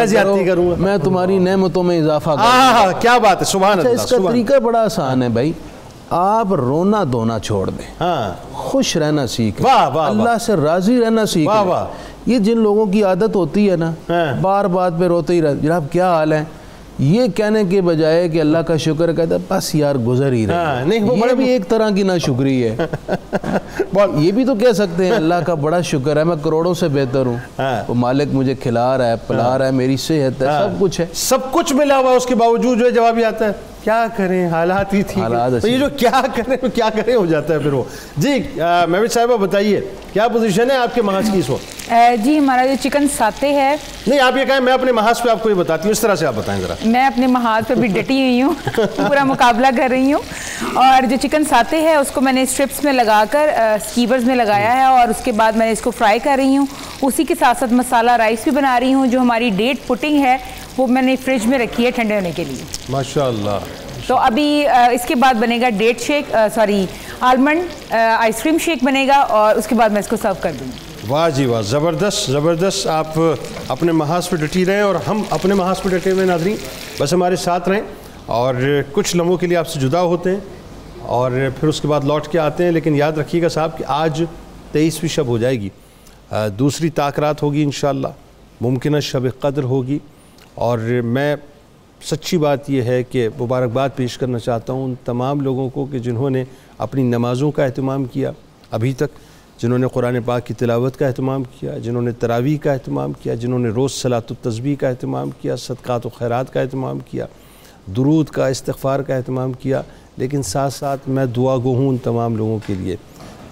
کرو، میں تمہاری نعمتوں میں اضافہ کروں۔ کیا بات ہے، سبحان اللہ۔ اس کا طریقہ بڑا آسان ہے بھائی، آپ رونا دھونا چھوڑ دیں، خوش رہنا سیکھیں، اللہ سے راضی رہنا سیکھیں۔ یہ جن لوگوں کی عادت ہوتی ہے نا بار بات پہ روتے ہی رہتے، جناب کیا حال ہے، یہ کہنے کے بجائے کہ اللہ کا شکر کہتا ہے بس یار گزر ہی رہے، یہ بھی ایک طرح کی ناشکری ہے۔ یہ بھی تو کہہ سکتے ہیں اللہ کا بڑا شکر ہے، میں کروڑوں سے بہتر ہوں، وہ مالک مجھے کھلا رہا ہے پلا رہا ہے، میری صحت ہے، سب کچھ ہے، سب کچھ ملا ہوا، اس کے باوجود جو جواب ہی آتا ہے کیا کریں، حالات ہی تھی، تو یہ جو کیا کریں ہو جاتا ہے پھر وہ۔ جی مہوش صاحبہ بتائیے کیا پوزیشن ہے آپ کے محاذ کی اس وقت؟ جی ہمارا جو چکن ساتے ہے، نہیں آپ یہ کہیں میں اپنے محاذ پہ آپ کو یہ بتاتی ہوں، اس طرح سے آپ بتائیں ذرا۔ میں اپنے محاذ پہ بھی ڈٹی ہوئی ہوں، پورا مقابلہ کر رہی ہوں، اور جو چکن ساتے ہے اس کو میں نے اسٹرپس میں لگا کر سکیورز میں لگایا ہے، اور اس کے بعد میں نے اس کو فرائی کر رہی ہوں، اسی کے ساتھ ساتھ مسالہ رائس بھی بنا رہی ہوں۔ جو ہماری ڈیٹ پٹنگ ہے وہ میں نے فریج میں رکھی ہے ٹھنڈے ہونے کے لیے۔ ماشاءاللہ۔ تو ابھی اس کے بعد بنے گا date shake, almond ice cream shake بنے گا، اور اس کے بعد میں اس کو سرو کر دوں گی۔ واہ جی واہ، زبردست زبردست، آپ اپنے محاذ پہ ڈٹی رہیں اور ہم اپنے محاذ پہ ڈٹے ہوئے ناظرین، بس ہمارے ساتھ رہیں، اور کچھ لمحوں کے لیے آپ سے جدا ہوتے ہیں اور پھر اس کے بعد لوٹ کے آتے ہیں۔ لیکن یاد رکھیے گا صاحب کہ آج 23ویں شب ہو جائے گی، دوسری تاکرات ہوگی انشاءاللہ، ممکنہ شب قدر ہوگی، اور میں سچی بات یہ ہے کہ مبارکباد پیش کرنا چاہتا ہوں ان تمام لوگوں کو کہ جنہوں نے اپنی نمازوں کا اہتمام کیا ابھی تک، جنہوں نے قرآن پاک کی تلاوت کا اہتمام کیا، جنہوں نے تراویح کا اہتمام کیا، جنہوں نے روز صلاۃ التسبیح کا اہتمام کیا، صدقات و خیرات کا اہتمام کیا، درود کا، استغفار کا اہتمام کیا۔ لیکن ساتھ ساتھ میں دعا گو ہوں ان تمام لوگوں کے لیے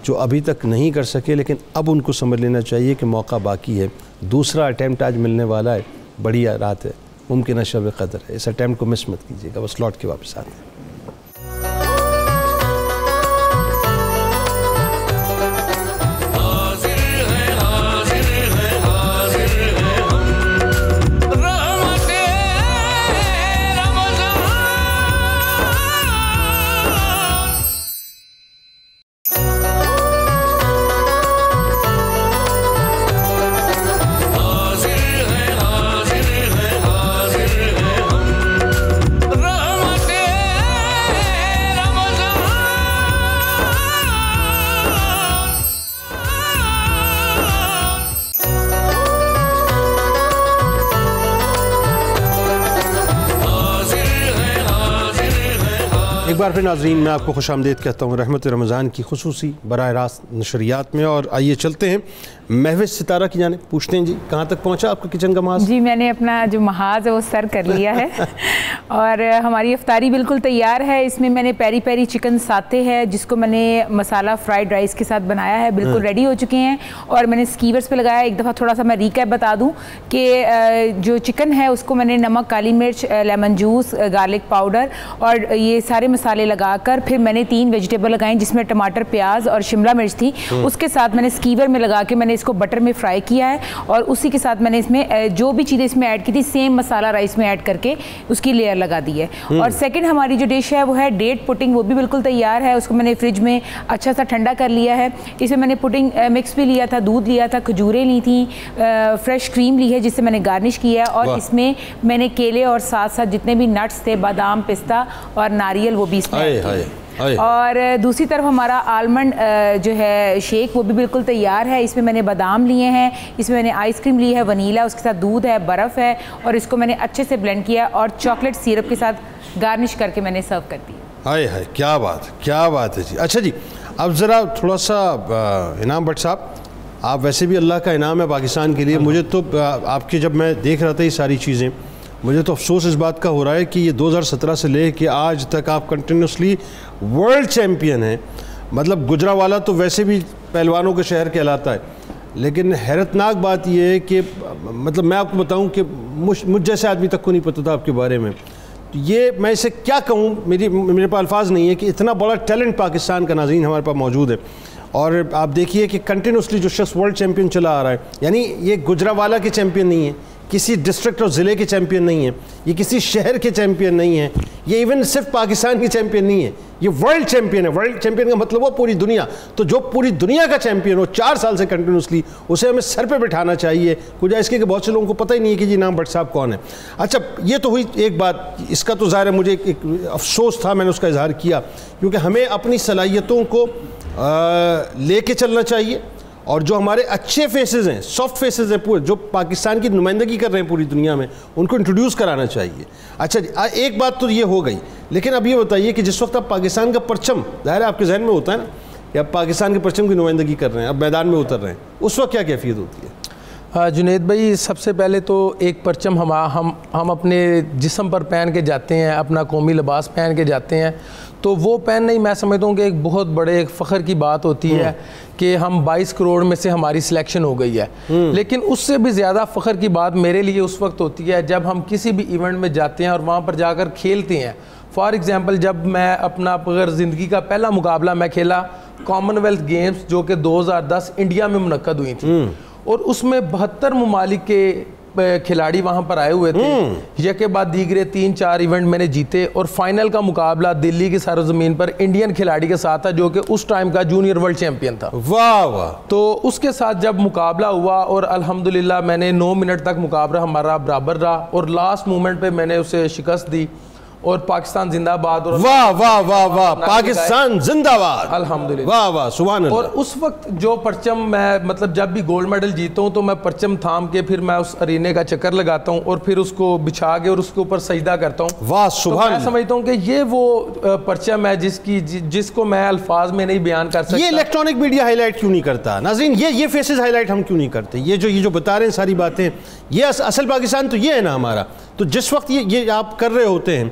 جو ابھی تک نہیں کر سکے، لیکن اب ان کو سمجھ لینا چاہیے کہ موقع باقی ہے، دوسرا اٹیمپٹ آج ملنے والا ہے، بڑی رات ہے، ممکنہ شب قدر ہے، اس اٹیمپٹ کو مس مت کیجیے گا۔ بس لوٹ کے واپس آتے ہیں۔ ایک بار پھر ناظرین میں آپ کو خوش آمدید کہتا ہوں رحمت رمضان کی خصوصی براہ راست نشریات میں، اور آئیے چلتے ہیں مہوش ستارہ کی جانب، پوچھتے ہیں جی کہاں تک پہنچا آپ کا کچن کا محاذ؟ جی میں نے اپنا جو محاذ ہے وہ سر کر لیا ہے اور ہماری افطاری بالکل تیار ہے۔ اس میں نے پیری پیری چکن ساتے ہے جس کو میں نے مسالہ فرائیڈ رائس کے ساتھ بنایا ہے، بالکل ریڈی ہو چکے ہیں، اور میں نے سکیورز پہ لگایا۔ ایک دفعہ تھوڑا سا میں ریکیپ بتا دوں کہ جو چکن ہے اس کو میں نے نمک، کالی مرچ، لیمن جوس، گارلک پاؤڈر اور یہ سارے مسالے لگا کر پھر میں نے 3 ویجیٹیبل لگائیں جس میں ٹماٹر، پیاز اور شملہ مرچ تھی، اس کے ساتھ میں نے سکیور میں لگا کے میں نے اس کو بٹر میں فرائی کیا ہے، اور اسی کے ساتھ میں نے اس میں جو بھی چیزیں اس میں ایڈ کی تھی سیم مسالہ رائس میں ایڈ کر کے اس کی لیئر لگا دی ہے۔ اور سیکنڈ ہماری جو ڈش ہے وہ ہے ڈیٹ پٹنگ، وہ بھی بالکل تیار ہے، اس کو میں نے فریج میں اچھا سا ٹھنڈا کر لیا ہے۔ اس میں نے پٹنگ مکس بھی لیا تھا، دودھ لیا تھا، کھجوریں لی تھیں، فریش کریم لی ہے جس سے میں نے گارنش کیا ہے، اور اس میں نے کیلے اور ساتھ ساتھ جتنے بھی نٹس تھے، بادام، پستہ اور ناریل، وہ بھی اس میں اور دوسری طرف ہمارا آلمنڈ جو ہے شیک وہ بھی بالکل تیار ہے۔ اس میں نے بادام لیے ہیں، اس میں نے آئس کریم لی ہے، ونیلا، اس کے ساتھ دودھ ہے، برف ہے، اور اس کو میں نے اچھے سے بلینڈ کیا اور چاکلیٹ سیرپ کے ساتھ گارنش کر کے میں نے سرو کر دی۔ ہائے ہائے کیا بات، کیا بات ہے جی۔ اچھا جی اب ذرا تھوڑا سا انعام بٹ صاحب، آپ ویسے بھی اللہ کا انعام ہے پاکستان کے لیے، مجھے تو آپ کی جب میں دیکھ رہا تھا یہ ساری چیزیں، مجھے تو افسوس اس بات کا ہو رہا ہے کہ یہ 2017 سے لے کے آج تک آپ کنٹینیوسلی ورلڈ چیمپئن ہیں۔ مطلب گجرانوالہ تو ویسے بھی پہلوانوں کے شہر کہلاتا ہے، لیکن حیرتناک بات یہ ہے کہ مطلب میں آپ کو بتاؤں کہ مجھ جیسے آدمی تک کو نہیں پتہ تھا آپ کے بارے میں. یہ میں اسے کیا کہوں, میرے پاس الفاظ نہیں ہے کہ اتنا بڑا ٹیلنٹ پاکستان کا ناظرین ہمارے پاس موجود ہے. اور آپ دیکھیے کہ کنٹینیوسلی جو شخص ورلڈ چیمپئن چلا آ رہا ہے, یعنی یہ گجرانوالہ کے چیمپئن نہیں ہے, کسی ڈسٹرکٹ اور ضلع کے چیمپئن نہیں ہے, یہ کسی شہر کے چیمپئن نہیں ہے, یہ ایون صرف پاکستان کی چیمپئن نہیں ہے, یہ ورلڈ چیمپئن ہے. ورلڈ چیمپئن کا مطلب وہ پوری دنیا. تو جو پوری دنیا کا چیمپئن ہو 4 سال سے کنٹینیوسلی, اسے ہمیں سر پہ بٹھانا چاہیے. کچھ اس کے کہ بہت سے لوگوں کو پتہ ہی نہیں ہے کہ جی انعام بٹ صاحب کون ہے. اچھا یہ تو ہوئی ایک بات, اس کا تو ظاہر ہے مجھے ایک افسوس تھا, میں نے اس کا اظہار کیا, کیونکہ ہمیں اپنی صلاحیتوں کو لے کے چلنا چاہیے, اور جو ہمارے اچھے فیسز ہیں, سافٹ فیسز ہیں پورے, جو پاکستان کی نمائندگی کر رہے ہیں پوری دنیا میں, ان کو انٹروڈیوس کرانا چاہیے. اچھا ایک بات تو یہ ہو گئی, لیکن اب یہ بتائیے کہ جس وقت آپ پاکستان کا پرچم, ظاہر ہے آپ کے ذہن میں ہوتا ہے نا کہ آپ پاکستان کے پرچم کی نمائندگی کر رہے ہیں, اب میدان میں اتر رہے ہیں, اس وقت کیا کیفیت ہوتی ہے؟ جنید بھائی, سب سے پہلے تو ایک پرچم ہم اپنے جسم پر پہن کے جاتے ہیں, اپنا قومی لباس پہن کے جاتے ہیں, تو وہ پہننا ہی میں سمجھتا ہوں کہ ایک بہت بڑے ایک فخر کی بات ہوتی ہے کہ ہم 22 کروڑ میں سے ہماری سلیکشن ہو گئی ہے. لیکن اس سے بھی زیادہ فخر کی بات میرے لیے اس وقت ہوتی ہے جب ہم کسی بھی ایونٹ میں جاتے ہیں اور وہاں پر جا کر کھیلتے ہیں. فار ایگزامپل, جب میں اپنا اگر زندگی کا پہلا مقابلہ میں کھیلا کامن ویلتھ گیمز, جو کہ 2010 انڈیا میں منعقد ہوئی تھی, اور اس میں 72 ممالک کے کھلاڑی وہاں پر آئے ہوئے تھے, یک کے بعد دیگرے 3-4 ایونٹ میں نے جیتے, اور فائنل کا مقابلہ دلی کی سرزمین پر انڈین کھلاڑی کے ساتھ تھا جو کہ اس ٹائم کا جونیئر ورلڈ چیمپئن تھا. واہ واہ. تو اس کے ساتھ جب مقابلہ ہوا اور الحمدللہ میں نے 9 منٹ تک مقابلہ ہمارا برابر رہا, اور لاسٹ مومنٹ پہ میں نے اسے شکست دی, اور پاکستان زندہ باد. اور واہ واہ واہ واہ, پاکستان زندہ باد, الحمدللہ, واہ واہ, سبحان اللہ. اور اس وقت جو پرچم میں مطلب جب بھی گولڈ میڈل جیتا ہوں تو میں پرچم تھام کے پھر میں اس ارینے کا چکر لگاتا ہوں اور پھر اس کو بچھا کے اور اس کے اوپر سجدہ کرتا ہوں. واہ سبحان اللہ. میں سمجھتا ہوں کہ یہ وہ پرچم ہے جس کو میں الفاظ میں نہیں بیان کر سکتا. یہ الیکٹرانک میڈیا ہائی لائٹ کیوں نہیں کرتا ناظرین؟ یہ فیسز ہائی لائٹ ہم کیوں نہیں کرتے؟ یہ جو بتا رہے ہیں ساری باتیں, یہ اصل پاکستان تو یہ ہے نا ہمارا. تو جس وقت یہ آپ کر رہے ہوتے ہیں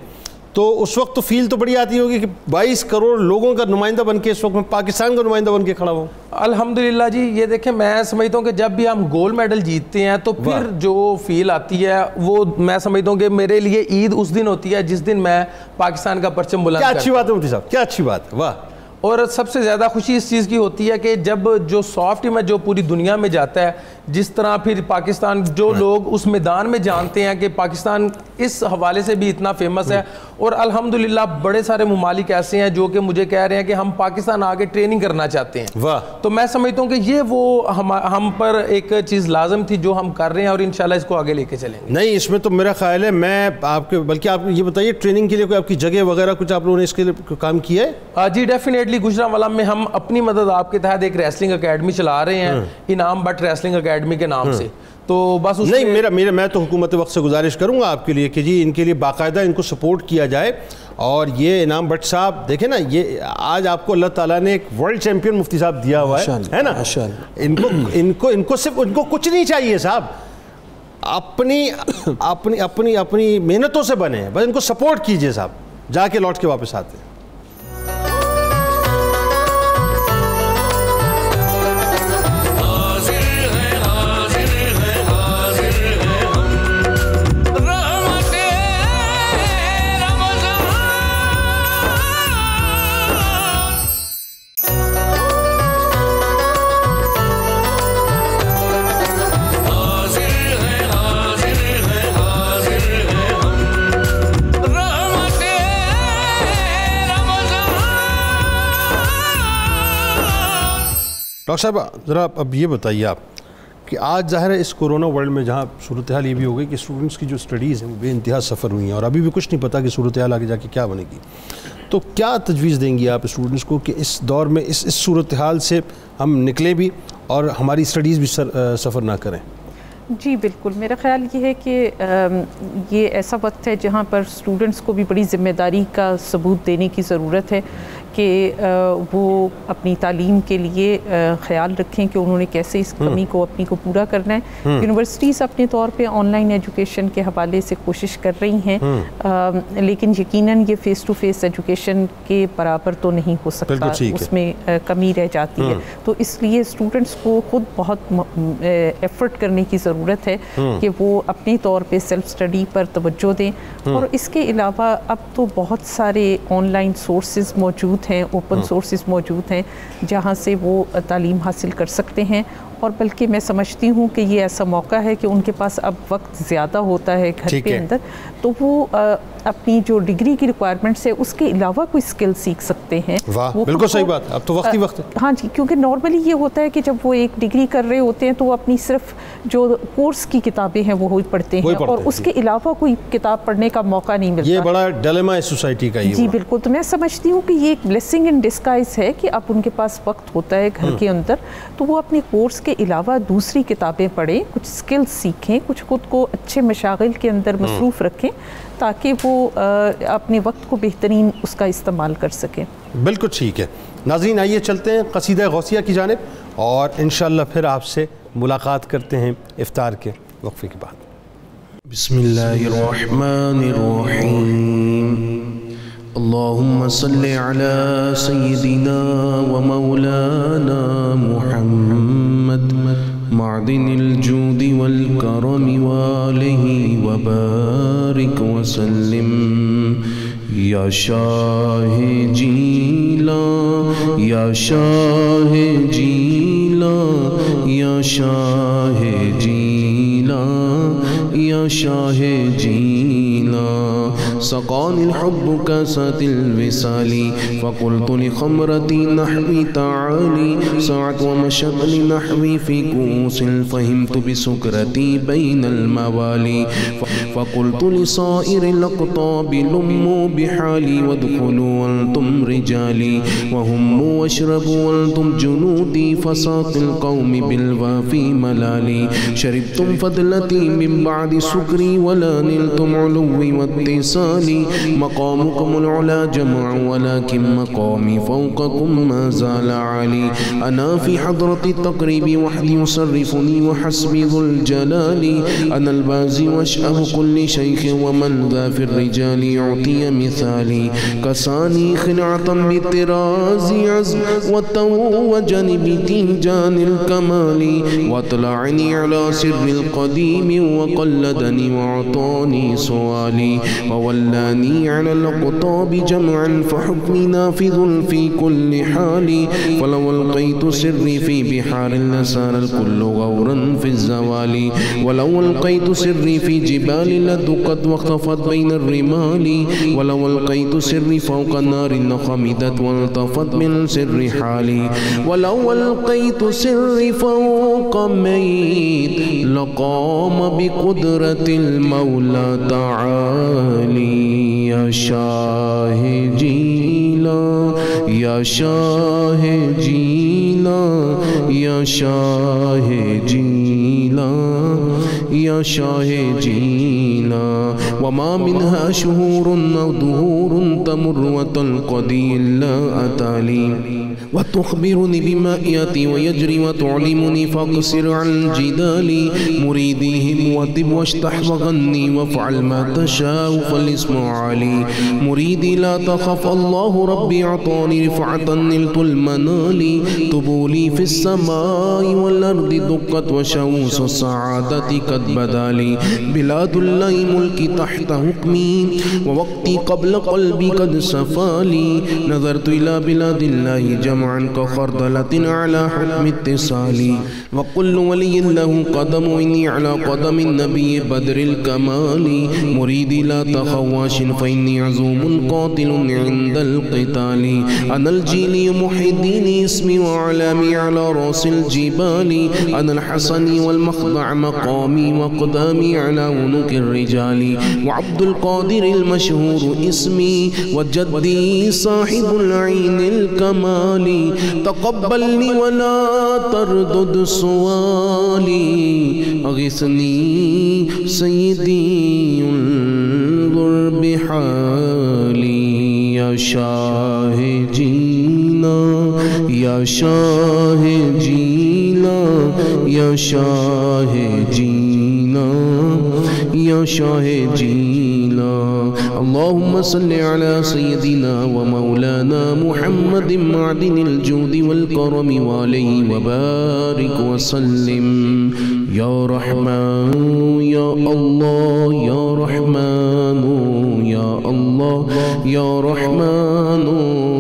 تو اس وقت تو فیل تو بڑی آتی ہوگی کہ 22 کروڑ لوگوں کا نمائندہ بن کے اس وقت میں پاکستان کا نمائندہ بن کے کھڑا ہوں. الحمدللہ جی, یہ دیکھیں میں سمجھتا ہوں کہ جب بھی ہم گولڈ میڈل جیتتے ہیں تو پھر جو فیل آتی ہے وہ میں سمجھتا ہوں کہ میرے لیے عید اس دن ہوتی ہے جس دن میں پاکستان کا پرچم بلند کرتا ہوں. کیا اچھی بات ہے مفتی صاحب, کیا اچھی بات ہے, واہ. اور سب سے زیادہ خوشی اس چیز کی ہوتی ہے کہ جب جو سافٹ ٹیم ہے جو پوری دنیا میں جاتا ہے, جس طرح پھر پاکستان جو لوگ اس میدان میں جانتے ہیں کہ پاکستان اس حوالے سے بھی اتنا فیمس ہے, اور الحمدللہ بڑے سارے ممالک ایسے ہیں جو کہ مجھے کہہ رہے ہیں کہ ہم پاکستان آگے ٹریننگ کرنا چاہتے ہیں. واہ. تو میں سمجھتا ہوں کہ یہ وہ ہم پر ایک چیز لازم تھی جو ہم کر رہے ہیں, اور انشاءاللہ اس کو آگے لے کے چلیں گے. نہیں, اس میں تو میرا خیال ہے میں آپ کے, بلکہ آپ یہ بتائیے ٹریننگ کے لیے کوئی آپ کی جگہ وغیرہ کچھ آپ لوگوں نے اس کے لیے کام کیا ہے؟ جی ڈیفینیٹلی, گجرانوالہ میں ہم اپنی مدد آپ کے تحت ایک ریسلنگ اکیڈمی چلا رہے ہیں, انعام بٹ ریسلنگ اکیڈمی کے نام سے. تو بس نہیں, میں تو حکومت وقت سے گزارش کروں گا آپ کے لیے کہ جی ان کے لیے باقاعدہ ان کو سپورٹ کیا جائے. اور یہ انعام بٹ صاحب دیکھیں نا, یہ آج آپ کو اللہ تعالیٰ نے ایک ورلڈ چیمپئن مفتی صاحب دیا ہوا ہے نا. ان کو صرف ان کو کچھ نہیں چاہیے صاحب, اپنی محنتوں سے بنے, بس ان کو سپورٹ کیجئے صاحب, جا کے لوٹ کے واپس آتے ہیں. ڈاکٹر صاحب ذرا اب یہ بتائیے آپ کہ آج ظاہر ہے اس کورونا ورلڈ میں جہاں صورتحال یہ بھی ہو گئی کہ اسٹوڈنٹس کی جو اسٹڈیز ہیں وہ بے انتہا سفر ہوئی ہیں, اور ابھی بھی کچھ نہیں پتا کہ صورتحال آگے جا کے کیا بنے گی. تو کیا تجویز دیں گی آپ اسٹوڈنٹس کو کہ اس دور میں اس صورتحال سے ہم نکلیں بھی اور ہماری اسٹڈیز بھی سفر نہ کریں؟ جی بالکل, میرا خیال یہ ہے کہ یہ ایسا وقت ہے جہاں پر اسٹوڈنٹس کو بھی بڑی ذمہ داری کا ثبوت دینے کی ضرورت ہے کہ وہ اپنی تعلیم کے لیے خیال رکھیں کہ انہوں نے کیسے اس کمی کو اپنی کو پورا کرنا ہے. یونیورسٹیز اپنے طور پہ آن لائن ایجوکیشن کے حوالے سے کوشش کر رہی ہیں, لیکن یقیناً یہ فیس ٹو فیس ایجوکیشن کے برابر تو نہیں ہو سکتا, اس میں کمی رہ جاتی ہے. تو اس لیے اسٹوڈنٹس کو خود بہت ایفرٹ کرنے کی ضرورت ہے کہ وہ اپنے طور پہ سیلف اسٹڈی پر توجہ دیں. اور اس کے علاوہ اب تو بہت سارے آن لائن سورسز موجود ہیں, اوپن سورسز موجود ہیں جہاں سے وہ تعلیم حاصل کر سکتے ہیں. اور بلکہ میں سمجھتی ہوں کہ یہ ایسا موقع ہے کہ ان کے پاس اب وقت زیادہ ہوتا ہے گھر کے اندر, تو وہ اپنی جو ڈگری کی ریکوائرمنٹس ہے اس کے علاوہ کوئی اسکل سیکھ سکتے ہیں. بالکل صحیح بات, اب تو وقت ہی وقت ہے. ہاں جی, کیونکہ نارملی یہ ہوتا ہے کہ جب وہ ایک ڈگری کر رہے ہوتے ہیں تو وہ اپنی صرف جو کورس کی کتابیں ہیں وہ پڑھتے ہیں, اور اس کے علاوہ کوئی کتاب پڑھنے کا موقع نہیں ملتا. یہ بڑا ڈیلیما ہے سوسائٹی کا. جی بالکل, تو میں سمجھتی ہوں کہ یہ ایک بلیسنگ ان ڈسگائز ہے کہ اب ان کے پاس وقت ہوتا ہے گھر کے اندر, تو وہ اپنے کورس کے علاوہ دوسری کتابیں پڑھیں, کچھ اسکل سیکھیں, کچھ خود کو اچھے مشاغل کے اندر مصروف رکھیں تاکہ وہ اپنے وقت کو بہترین اس کا استعمال کر سکیں. بالکل ٹھیک ہے. ناظرین آئیے چلتے ہیں قصیدہ غوثیہ کی جانب اور انشاءاللہ پھر آپ سے ملاقات کرتے ہیں افطار کے وقفے کے بعد. بسم اللہ الرحمن الرحیم. اللہم صلی علی سیدنا و مولانا محمد معدن الجود والکرم والہ وبارک وسلم. یا شاہ جیلاں یا شاہ جیلاں یا شاہ جیلاں یا شاہ جیلاں. سقانی الحب كاسات الوصال فقلت لخمرتي نحوي تعالي ساعت ومشت لنحوي في كؤوس فهمت بسكرتي بين الموالي فقلت لصائر الأقطاب لموا بحالي وادخلوا وانتم رجالي وهموا واشربوا وانتم جنودي فساق القوم بالوافي ملالي. شربتم فضلتي من بعد سكري ولا نلتم علوي واتصالي. مقامكم العلا جمع ولكن مقامي فوقكم ما زال عالي. أنا في حضرة التقريب وحدي يصرفني وحسبي ذو الجلال. أنا البازي واشأه كل شيخ ومن ذا في الرجال يعطي مثالي. كساني خنعة بالطراز عزم وتوجني بتنجان الكمال واطلعني على سر القديم وقلدني وعطاني سؤالي. ولاني على الأقطاب جمعا فحكمي نافذ في كل حال. فلو ألقيت سري في بحار لسار الكل غورا في الزوال. ولو ألقيت سري في جبال لدقت واختفت بين الرمال. ولو ألقيت سري فوق النار لخمدت والتفت من سر حالي. ولو ألقيت سري فوق ميت لقام بقدرة المولى تعالي. یا شاہ جیلاں یا شاہ جیلاں یا شاہ جیلاں یا شاہ جیلاں. وما منها شهور أو دهور تمر وتنقضي إلا أتالي. وتخبرني بما يأتي ويجري وتعلمني فاقصر عن جدالي. مريديهم وتب واشتح وغني وافعل ما تشاء فالاسم علي. مريدي لا تخف الله ربي أعطاني رفعة نلت المنال. طبولي في السماء والأرض دقت وشوس السعادة قد بدالي. بلاد الله ملكي تحت حكمي ووقتي قبل قلبي قد سفالي. نظرت إلى بلاد الله جمعا كخردلة على حكم اتصالي. وكل ولي له قدم إني على قدم النبي بدر الكمال. مريدي لا تخواش فإني عزوم قاتل عند القتال. أنا الجيلي محي الدين اسمي وعلامي على رأس الجبال. أنا الحسني والمخضع مقامي وقدامي على عنق الرجال. وعبد القادر المشهور اسمي وجدي صاحب العين الكمال. تقبلني ولا تردد سؤالي. أغثني سيدي انظر بحالي. يا شاہ جی یا شاہ جینا یا شاہ جینا یا شاہ جینا اللہم صلی علی سیدنا و مولانا محمد معدن الجود والکرم وعلیہ وبارک وسلم یا رحمان یا اللہ یا رحمان یا اللہ یا رحمان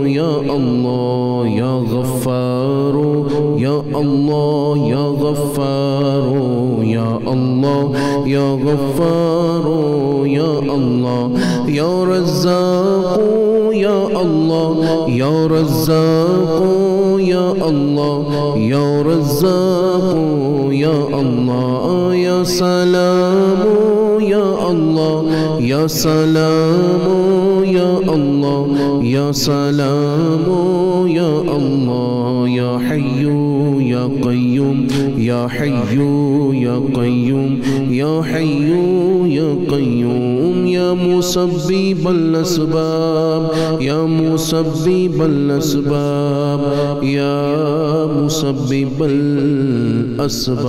یا اللہ یا غفار یا اللہ یا غفار یا اللہ یا غفار یا اللہ یا رزاق یا اللہ یا رزاق یا اللہ یا رزاق یا اللہ یا سلام یا اللہ یا سلام یا اللہ یا سلام یا اللہ یا حی یا قیوم یا حی یا قیوم یا حی یا قیوم یا مسبب الاسباب یا مسبب الاسباب یا مسبب الاسباب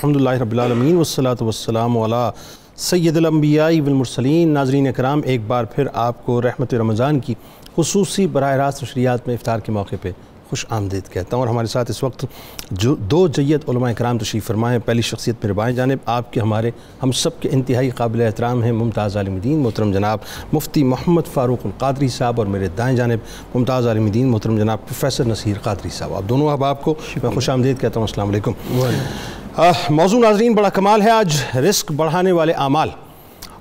الحمدللہ رب العالمین والصلاة والسلام علی سید الانبیاء والمرسلین۔ ناظرین اکرام، ایک بار پھر آپ کو رحمت رمضان کی خصوصی براہ راست نشریات میں افطار کے موقع پہ خوش آمدید کہتا ہوں، اور ہمارے ساتھ اس وقت جو دو جید علماء اکرام تشریف فرمائے ہیں۔ پہلی شخصیت میرے بائیں جانب آپ کے ہمارے ہم سب کے انتہائی قابل احترام ہیں ممتاز عالم دین محترم جناب مفتی محمد فاروق القادری صاحب، اور میرے دائیں جانب ممتاز عالم دین محترم جناب پروفیسر نصیر قادری صاحب۔ آپ دونوں احباب کو میں خوش آمدید کہتا ہوں، السلام علیکم۔ موضوع ناظرین بڑا کمال ہے آج، رزق بڑھانے والے اعمال۔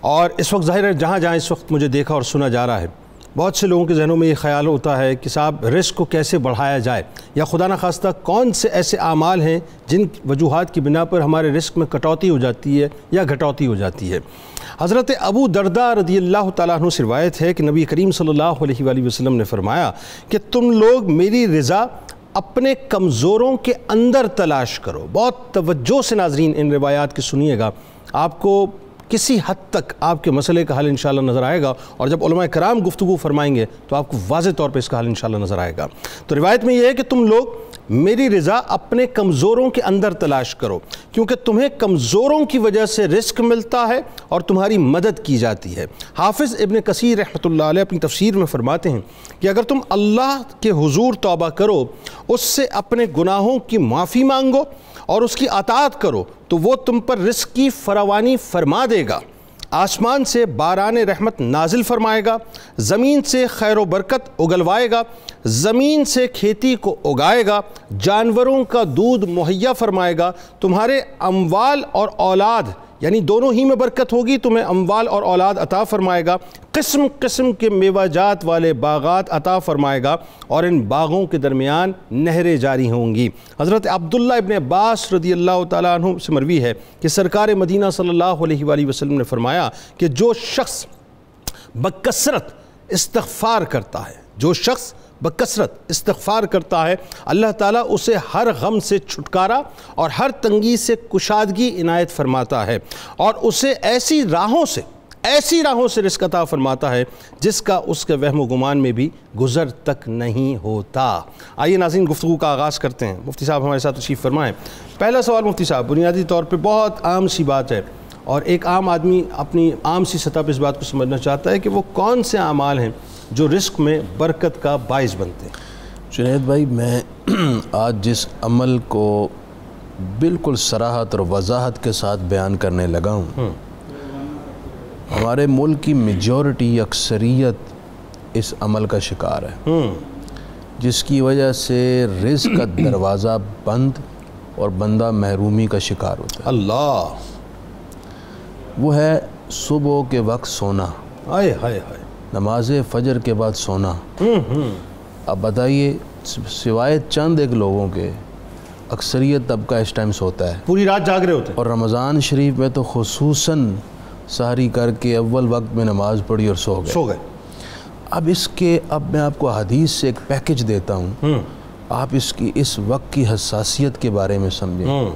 اور اس وقت ظاہر ہے جہاں جہاں اس وقت مجھے دیکھا اور سنا جا رہا ہے، بہت سے لوگوں کے ذہنوں میں یہ خیال ہوتا ہے کہ صاحب رزق کو کیسے بڑھایا جائے، یا خدا نخواستہ کون سے ایسے اعمال ہیں جن وجوہات کی بنا پر ہمارے رزق میں کٹوتی ہو جاتی ہے یا گھٹوتی ہو جاتی ہے۔ حضرت ابو درداء رضی اللہ تعالیٰ عنہ سے روایت ہے کہ نبی کریم صلی اللہ علیہ وآلہ وسلم نے فرمایا کہ تم لوگ میری رضا اپنے کمزوروں کے اندر تلاش کرو۔ بہت توجہ سے ناظرین ان روایات کی سنیے گا، آپ کو کسی حد تک آپ کے مسئلے کا حل انشاءاللہ نظر آئے گا، اور جب علماء کرام گفتگو فرمائیں گے تو آپ کو واضح طور پہ اس کا حل انشاءاللہ نظر آئے گا۔ تو روایت میں یہ ہے کہ تم لوگ میری رضا اپنے کمزوروں کے اندر تلاش کرو، کیونکہ تمہیں کمزوروں کی وجہ سے رزق ملتا ہے اور تمہاری مدد کی جاتی ہے۔ حافظ ابن کثیر رحمۃ اللہ علیہ اپنی تفسیر میں فرماتے ہیں کہ اگر تم اللہ کے حضور توبہ کرو، اس سے اپنے گناہوں کی معافی مانگو اور اس کی اطاعت کرو، تو وہ تم پر رزق کی فراوانی فرما دے گا، آسمان سے باران رحمت نازل فرمائے گا، زمین سے خیر و برکت اگلوائے گا، زمین سے کھیتی کو اگائے گا، جانوروں کا دودھ مہیا فرمائے گا، تمہارے اموال اور اولاد یعنی دونوں ہی میں برکت ہوگی، تمہیں اموال اور اولاد عطا فرمائے گا، قسم قسم کے میوہ جات والے باغات عطا فرمائے گا، اور ان باغوں کے درمیان نہریں جاری ہوں گی۔ حضرت عبداللہ ابن عباس رضی اللہ تعالیٰ عنہ سے مروی ہے کہ سرکار مدینہ صلی اللہ علیہ وآلہ وسلم نے فرمایا کہ جو شخص بکثرت استغفار کرتا ہے، جو شخص بکثرت استغفار کرتا ہے، اللہ تعالیٰ اسے ہر غم سے چھٹکارا اور ہر تنگی سے کشادگی عنایت فرماتا ہے، اور اسے ایسی راہوں سے رزق عطا فرماتا ہے جس کا اس کے وہم و گمان میں بھی گزر تک نہیں ہوتا۔ آئیے ناظرین گفتگو کا آغاز کرتے ہیں۔ مفتی صاحب ہمارے ساتھ تشریف فرمائیں۔ پہلا سوال مفتی صاحب، بنیادی طور پہ بہت عام سی بات ہے، اور ایک عام آدمی اپنی عام سی سطح پہ اس بات کو سمجھنا چاہتا ہے کہ وہ کون سے اعمال ہیں جو رزق میں برکت کا باعث بنتے ہیں؟ جنید بھائی، میں آج جس عمل کو بالکل صراحت اور وضاحت کے ساتھ بیان کرنے لگا ہوں، ہمارے ملک کی میجورٹی اکثریت اس عمل کا شکار ہے، جس کی وجہ سے رزق کا دروازہ بند اور بندہ محرومی کا شکار ہوتا ہے۔ اللہ، وہ ہے صبح کے وقت سونا، ہائے ہائے ہائے، نماز فجر کے بعد سونا۔ اب بتائیے، سوائے چند ایک لوگوں کے اکثریت طبقہ اس ٹائم سوتا ہے، پوری رات جاگ رہے ہوتے ہیں، اور رمضان شریف میں تو خصوصاً سحری کر کے اول وقت میں نماز پڑھی اور سو گئے۔ اب میں آپ کو حدیث سے ایک پیکج دیتا ہوں، آپ اس وقت کی حساسیت کے بارے میں سمجھیں۔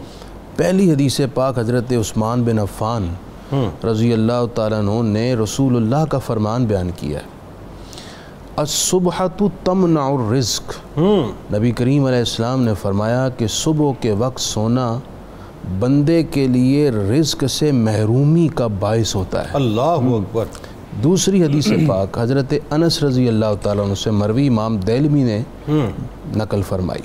پہلی حدیث پاک حضرت عثمان بن عفان رضی اللہ تعالیٰ عنہ نے رسول اللہ کا فرمان بیان کیا ہے، الصبحۃ تمنع الرزق۔ نبی کریم علیہ السلام نے فرمایا کہ صبح کے وقت سونا بندے کے لیے رزق سے محرومی کا باعث ہوتا ہے۔ اللہ اکبر۔ دوسری حدیث پاک حضرت انس رضی اللہ تعالیٰ عنہ سے مروی امام دہلوی نے نقل فرمائی،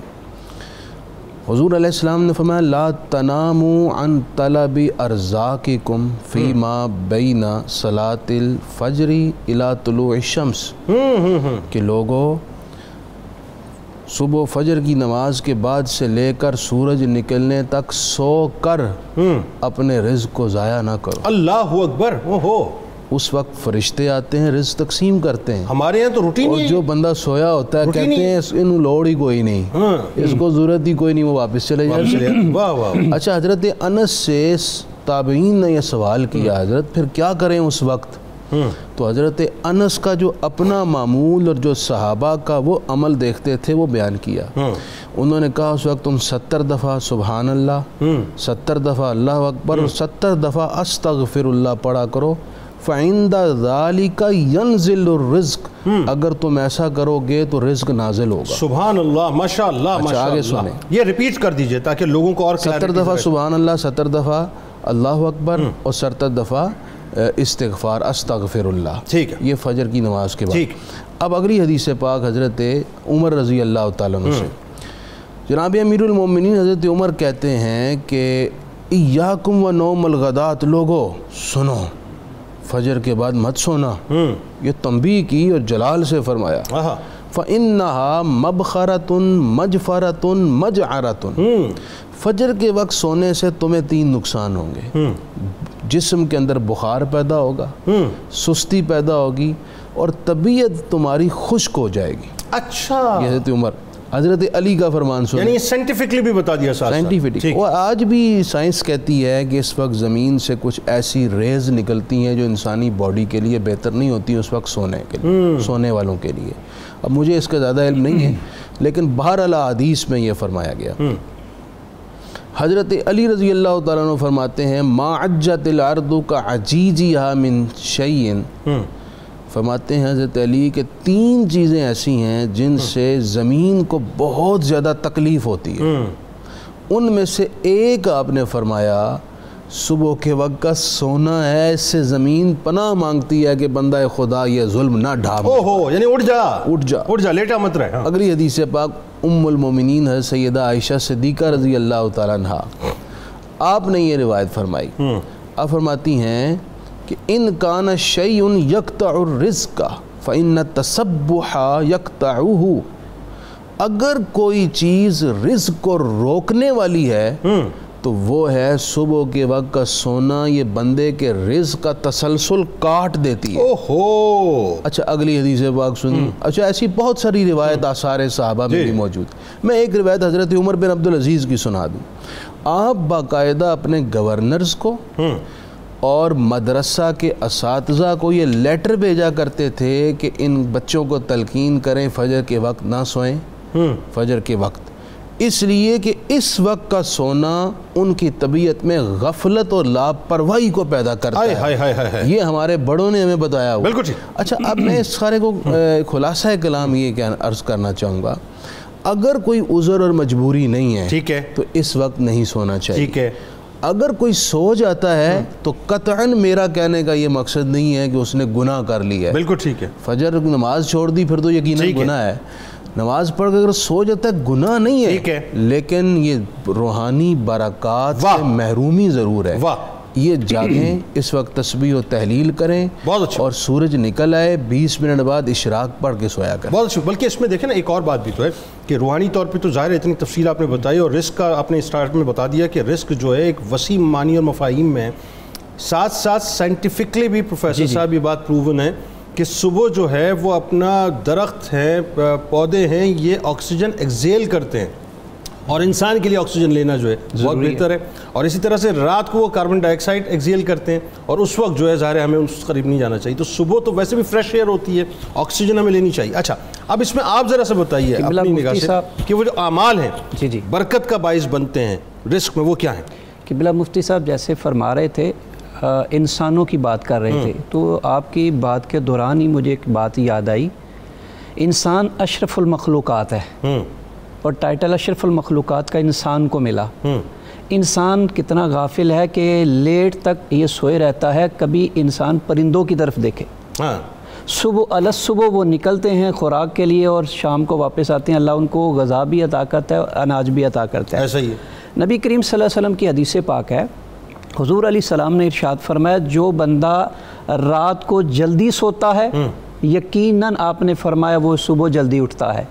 حضور علیہ السلام نے فرمایا لا تناموا عن طلب ارزاقکم فیما بین صلاۃ الفجر الی طلوع الشمس، کہ لوگوں صبح فجر کی نماز کے بعد سے لے کر سورج نکلنے تک سو کر اپنے رزق کو ضائع نہ کرو۔ اللہ اکبر۔ اس وقت فرشتے آتے ہیں، رزق تقسیم کرتے ہیں۔ ہمارے یہاں تو روٹین اور جو بندہ سویا ہوتا ہے کہتے ہیں انہوں لوڑ ہی کوئی نہیں، اس کو ضرورت ہی کوئی نہیں، وہ واپس چلے جائے۔ اچھا، حضرت انس سے تابعین نے یہ سوال کیا حضرت پھر کیا کریں اس وقت؟ تو حضرت انس کا جو اپنا معمول اور جو صحابہ کا وہ عمل دیکھتے تھے وہ بیان کیا۔ انہوں نے کہا اس وقت تم 70 دفعہ سبحان اللہ، 70 دفعہ اللہ اکبر اور 70 دفعہ استغفر اللہ پڑھا کرو، فَعِنْدَ ذَلِكَ يَنزِلُ الرِّزْقِ، اگر تم ایسا کرو گے تو رزق نازل ہوگا۔ سبحان اللہ، ماشاءاللہ۔ اچھا آگے سنیں، یہ ریپیٹ کر دیجئے تاکہ لوگوں کو اور 70 دفعہ سبحان اللہ، 70 دفعہ اللہ اکبر اور 70 دفعہ استغفار استغفر اللہ۔ ٹھیک ہے، یہ فجر کی نماز کے بعد۔ ٹھیک۔ اب اگلی حدیث پاک حضرت عمر رضی اللہ تعالیٰ عنہ سے، جناب امیر المومنین حضرت عمر کہتے ہیں کہ ایاکم و نوم الغدات، لوگو سنو فجر کے بعد مت سونا۔ یہ تنبیہ کی اور جلال سے فرمایا، فَإِنَّهَا مَبْخَرَةٌ مَجْفَرَةٌ مَجْعَرَةٌ، فجر کے وقت سونے سے تمہیں 3 نقصان ہوں گے، جسم کے اندر بخار پیدا ہوگا، سستی پیدا ہوگی اور طبیعت تمہاری خشک ہو جائے گی۔ اچھا، یہ حضرت عمر، حضرت علی کا فرمان سنیں، یعنی سائنٹیفکلی بھی بتا دیا ساتھ سائنٹیفکلی۔ اور آج بھی سائنس کہتی ہے کہ اس وقت زمین سے کچھ ایسی ریز نکلتی ہیں جو انسانی باڈی کے لیے بہتر نہیں ہوتی اس وقت سونے کے لیے، سونے والوں کے لیے۔ اب مجھے اس کا زیادہ علم نہیں ہے، لیکن بہرحال حدیث میں یہ فرمایا گیا۔ حضرت علی رضی اللہ تعالیٰ عنہ فرماتے ہیں ما عجت الارض کعجیجھا من شیء، فرماتے ہیں حضرت علی کہ 3 چیزیں ایسی ہیں جن سے زمین کو بہت زیادہ تکلیف ہوتی ہے، ان میں سے ایک آپ نے فرمایا صبح کے وقت کا سونا ہے، اس سے زمین پناہ مانگتی ہے کہ بندہ خدا یہ ظلم نہ ڈھاب، یعنی اٹھ جا لیٹا مت رہے۔ اگلی حدیث پاک ام المومنین حضرت سیدہ عائشہ صدیقہ رضی اللہ تعالیٰ عنہ، آپ نے یہ روایت فرمائی، آپ فرماتی ہیں کہ ان کان شیء یقطع الرزق فإن التسبح یقطعہ، اگر کوئی چیز رزق کو روکنے والی ہے تو وہ ہے صبح کے وقت کا سونا، یہ بندے کے رزق کا تسلسل کاٹ دیتی ہے۔ اچھا اگلی حدیث پاک سنیں۔ اچھا ایسی بہت ساری روایت آثار صحابہ میں بھی موجود، میں ایک روایت حضرت عمر بن عبدالعزیز کی سنا دوں۔ آپ باقاعدہ اپنے گورنرز کو اور مدرسہ کے اساتذہ کو یہ لیٹر بھیجا کرتے تھے کہ ان بچوں کو تلقین کریں فجر کے وقت نہ سوئیں، فجر کے وقت، اس لیے کہ اس وقت کا سونا ان کی طبیعت میں غفلت اور لاپرواہی کو پیدا کرتا ہے۔ یہ ہمارے بڑوں نے ہمیں بتایا ہوا۔ بالکل ٹھیک۔ اچھا اب میں اس سارے کو خلاصہ کلام یہ کیا عرض کرنا چاہوں گا، اگر کوئی عذر اور مجبوری نہیں ہے ٹھیک ہے تو اس وقت نہیں سونا چاہیے، ٹھیک ہے۔ اگر کوئی سو جاتا ہے تو قطعاً میرا کہنے کا یہ مقصد نہیں ہے کہ اس نے گناہ کر لیا ہے، بالکل ٹھیک ہے، فجر نماز چھوڑ دی پھر تو یقیناً گناہ ہے، نماز پڑھ کر اگر سو جاتا ہے گناہ نہیں ہے، لیکن یہ روحانی برکات سے محرومی ضرور ہے۔ یہ جاگیں، اس وقت تسبیح و تحلیل کریں، اور سورج نکل آئے 20 منٹ بعد اشراق پڑھ کے سویا کریں۔ بہت اچھا، بلکہ اس میں دیکھیں نا ایک اور بات بھی تو ہے کہ روحانی طور پہ تو ظاہر ہے اتنی تفصیل آپ نے بتائی، اور رزق کا آپ نے اسٹارٹ میں بتا دیا کہ رزق جو ہے ایک وسیع معنی اور مفاہیم میں، ساتھ ساتھ سائنٹیفکلی بھی پروفیسر صاحب یہ بات پروون ہے کہ صبح جو ہے وہ اپنا درخت ہیں، پودے ہیں، یہ آکسیجن ایکزیل کرتے ہیں، اور انسان کے لیے آکسیجن لینا جو ہے بہت بہتر ہے. اور اسی طرح سے رات کو وہ کاربن ڈائی آکسائڈ ایکزیل کرتے ہیں اور اس وقت جو ہے ظاہر ہے ہمیں اس قریب نہیں جانا چاہیے. تو صبح تو ویسے بھی فریش ایئر ہوتی ہے, آکسیجن ہمیں لینی چاہیے. اچھا اب اس میں آپ ذرا سا بتائیے اپنی نگاہ سے کہ وہ جو اعمال ہیں برکت کا باعث بنتے ہیں رزق میں, وہ کیا ہیں؟ قبلہ مفتی صاحب جیسے فرما رہے تھے انسانوں کی بات کر رہے تھے, تو آپ کی بات کے دوران ہی مجھے ایک بات یاد آئی. انسان اشرف المخلوقات ہے اور ٹائٹل اشرف المخلوقات کا انسان کو ملا. انسان کتنا غافل ہے کہ لیٹ تک یہ سوئے رہتا ہے, کبھی انسان پرندوں کی طرف دیکھے. صبح وہ نکلتے ہیں خوراک کے لیے اور شام کو واپس آتے ہیں. اللہ ان کو غذا بھی عطا کرتا ہے, اناج بھی عطا کرتا ہے. ایسا ہی ہے. نبی کریم صلی اللہ علیہ وسلم کی حدیث پاک ہے, حضور علیہ السلام نے ارشاد فرمایا جو بندہ رات کو جلدی سوتا ہے یقیناً آپ نے فرمایا وہ صبح جلدی اٹھتا ہے,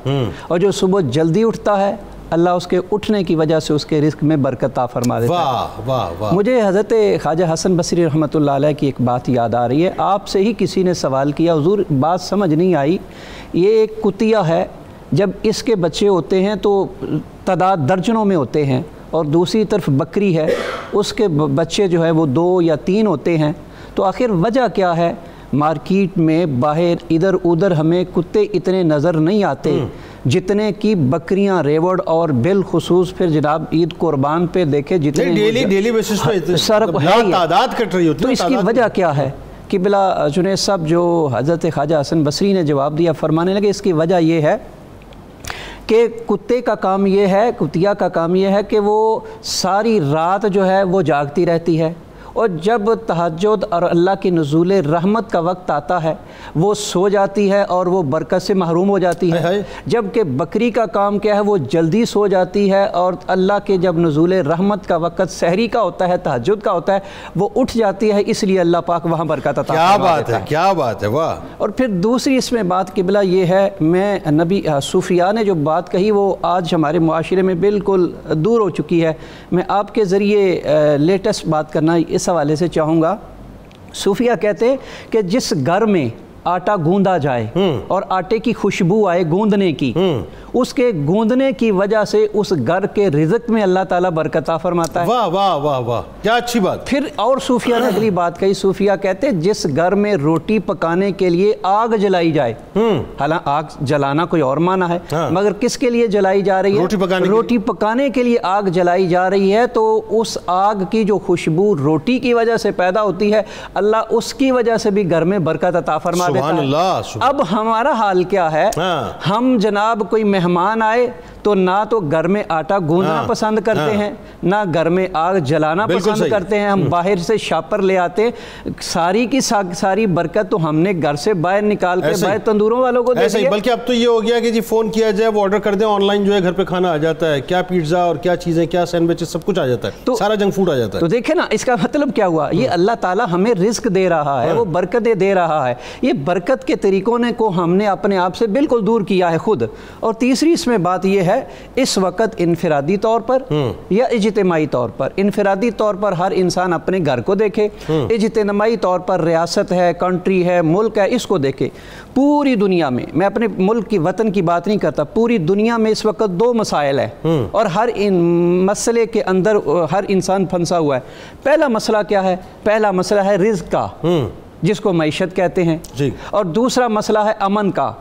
اور جو صبح جلدی اٹھتا ہے اللہ اس کے اٹھنے کی وجہ سے اس کے رزق میں برکت عطا فرما دیتا ہے. مجھے حضرت خواجہ حسن بصری رحمۃ اللہ علیہ کی ایک بات یاد آ رہی ہے. آپ سے ہی کسی نے سوال کیا, حضور بات سمجھ نہیں آئی, یہ ایک کتیا ہے جب اس کے بچے ہوتے ہیں تو تعداد درجنوں میں ہوتے ہیں, اور دوسری طرف بکری ہے اس کے بچے جو ہے وہ 2 یا 3 ہوتے ہیں, تو آخر وجہ کیا ہے؟ مارکیٹ میں باہر ادھر ادھر ہمیں کتے اتنے نظر نہیں آتے جتنے کی بکریاں ریوڑ, اور بالخصوص پھر جناب عید قربان پہ دیکھے جتنے ڈیلی بیسس پہ تعداد کٹ رہی ہوتی ہے. تو اس کی وجہ کیا ہے؟ قبلہ جنید صاحب جو حضرت خواجہ حسن بصری نے جواب دیا, فرمانے لگے اس کی وجہ یہ ہے کہ کتے کا کام یہ ہے, کتیا کا کام یہ ہے کہ وہ ساری رات جو ہے وہ جاگتی رہتی ہے, اور جب تہجد اور اللہ کی نزول رحمت کا وقت آتا ہے وہ سو جاتی ہے اور وہ برکت سے محروم ہو جاتی ہے. جبکہ بکری کا کام کیا ہے؟ وہ جلدی سو جاتی ہے اور اللہ کے جب نزول رحمت کا وقت سحری کا ہوتا ہے, تہجد کا ہوتا ہے, وہ اٹھ جاتی ہے, اس لیے اللہ پاک وہاں برکت عطا فرما دیتا ہے. کیا بات ہے, واہ. اور پھر دوسری اس میں بات قبلہ یہ ہے, میں نبی صوفیاء نے جو بات کہی وہ آج ہمارے معاشرے میں بالکل دور ہو چکی ہے. میں آپ کے ذریعے لیٹسٹ بات کرنا اس حوالے سے چاہوں گا. صوفیہ کہتے ہیں کہ جس گھر میں آٹا گوندا جائے اور آٹے کی خوشبو آئے گوندنے کی, اس کے گوندنے کی وجہ سے اس گھر کے رزق میں اللہ تعالیٰ برکت عطا فرماتا ہے. واہ واہ واہ واہ, کیا اچھی بات. پھر اور صوفیہ نے اگلی بات کہی. صوفیہ کہتے ہیں جس گھر میں روٹی پکانے کے لیے آگ جلائی جائے, حالانکہ آگ جلانا کوئی اور معنی ہے, مگر کس کے لیے جلائی جا رہی ہے؟ روٹی پکانے کے لیے آگ جلائی جا رہی ہے, تو اس آگ کی جو خوشبو روٹی کی وجہ سے پیدا ہوتی ہے اللہ اس کی وجہ سے بھی گھر میں برکت عطا فرما دیتا ہے. اب ہمارا حال کیا ہے؟ ہم جناب کوئی مہمان آئے تو نہ تو گھر میں آٹا گوندنا پسند کرتے ہیں, نہ گھر میں آگ جلانا پسند کرتے ہیں. ہم باہر سے شاپر لے آتے ہیں, ساری کی ساری برکت تو ہم نے گھر سے باہر نکال کے باہر تندوروں والوں کو دے دی. بلکہ اب تو یہ ہو گیا کہ جی فون کیا جائے, وہ آرڈر کر دیں, آن لائن جو ہے گھر پہ کھانا آ جاتا ہے. کیا پیزا اور کیا چیزیں, کیا سینڈوچز, سب کچھ آ جاتا ہے, سارا جنک فوڈ آ جاتا ہے. تو دیکھیں نا اس کا مطلب کیا ہوا, یہ اللہ تعالیٰ ہمیں رزق دے رہا ہے, وہ برکتیں دے رہا ہے. یہ برکت کے طریقوں نے کو ہم نے اپنے آپ سے بالکل دور کیا ہے خود. اور تیسری اس میں بات یہ ہے, اس وقت انفرادی طور پر یا اجتماعی طور پر, انفرادی طور پر ہر انسان اپنے گھر کو دیکھے, اجتماعی طور پر ریاست ہے, کنٹری ہے, ملک ہے, اس کو دیکھے. پوری دنیا میں, میں اپنے ملک کی وطن کی بات نہیں کرتا, پوری دنیا میں اس وقت 2 مسائل ہیں اور ہر مسئلے کے اندر ہر انسان پھنسا ہوا ہے. پہلا مسئلہ کیا ہے؟ پہلا مسئلہ ہے رزق کا, جس کو معیشت کہتے ہیں, اور دوسرا مسئلہ ہے امن کا.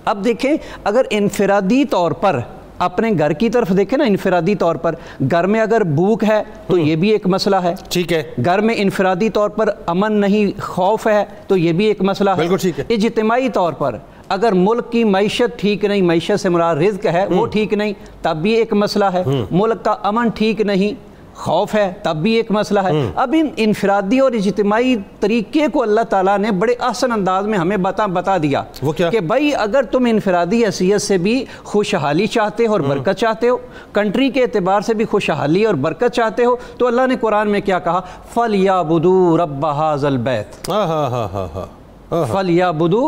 اب دیکھیں اگر انفرادی طور پر اپنے گھر کی طرف دیکھیں نا, انفرادی طور پر گھر میں اگر بھوک ہے تو یہ بھی ایک مسئلہ ہے. ٹھیک ہے. گھر میں انفرادی طور پر امن نہیں, خوف ہے, تو یہ بھی ایک مسئلہ ہے. بالکل ٹھیک ہے. اجتماعی طور پر اگر ملک کی معیشت ٹھیک نہیں, معیشت سے مراد رزق ہے, وہ ٹھیک نہیں, تب بھی ایک مسئلہ ہے. ملک کا امن ٹھیک نہیں, خوف ہے, تب بھی ایک مسئلہ ہے. اب ان انفرادی اور اجتماعی طریقے کو اللہ تعالیٰ نے بڑے احسن انداز میں ہمیں بتا دیا کہ بھائی اگر تم انفرادی حیثیت سے بھی خوشحالی چاہتے ہو اور برکت چاہتے ہو, کنٹری کے اعتبار سے بھی خوشحالی اور برکت چاہتے ہو, تو اللہ نے قرآن میں کیا کہا؟ فَلْيَعْبُدُوا رَبَّ هَذَا الْبَيْتِ, فَلْيَعْبُدُوا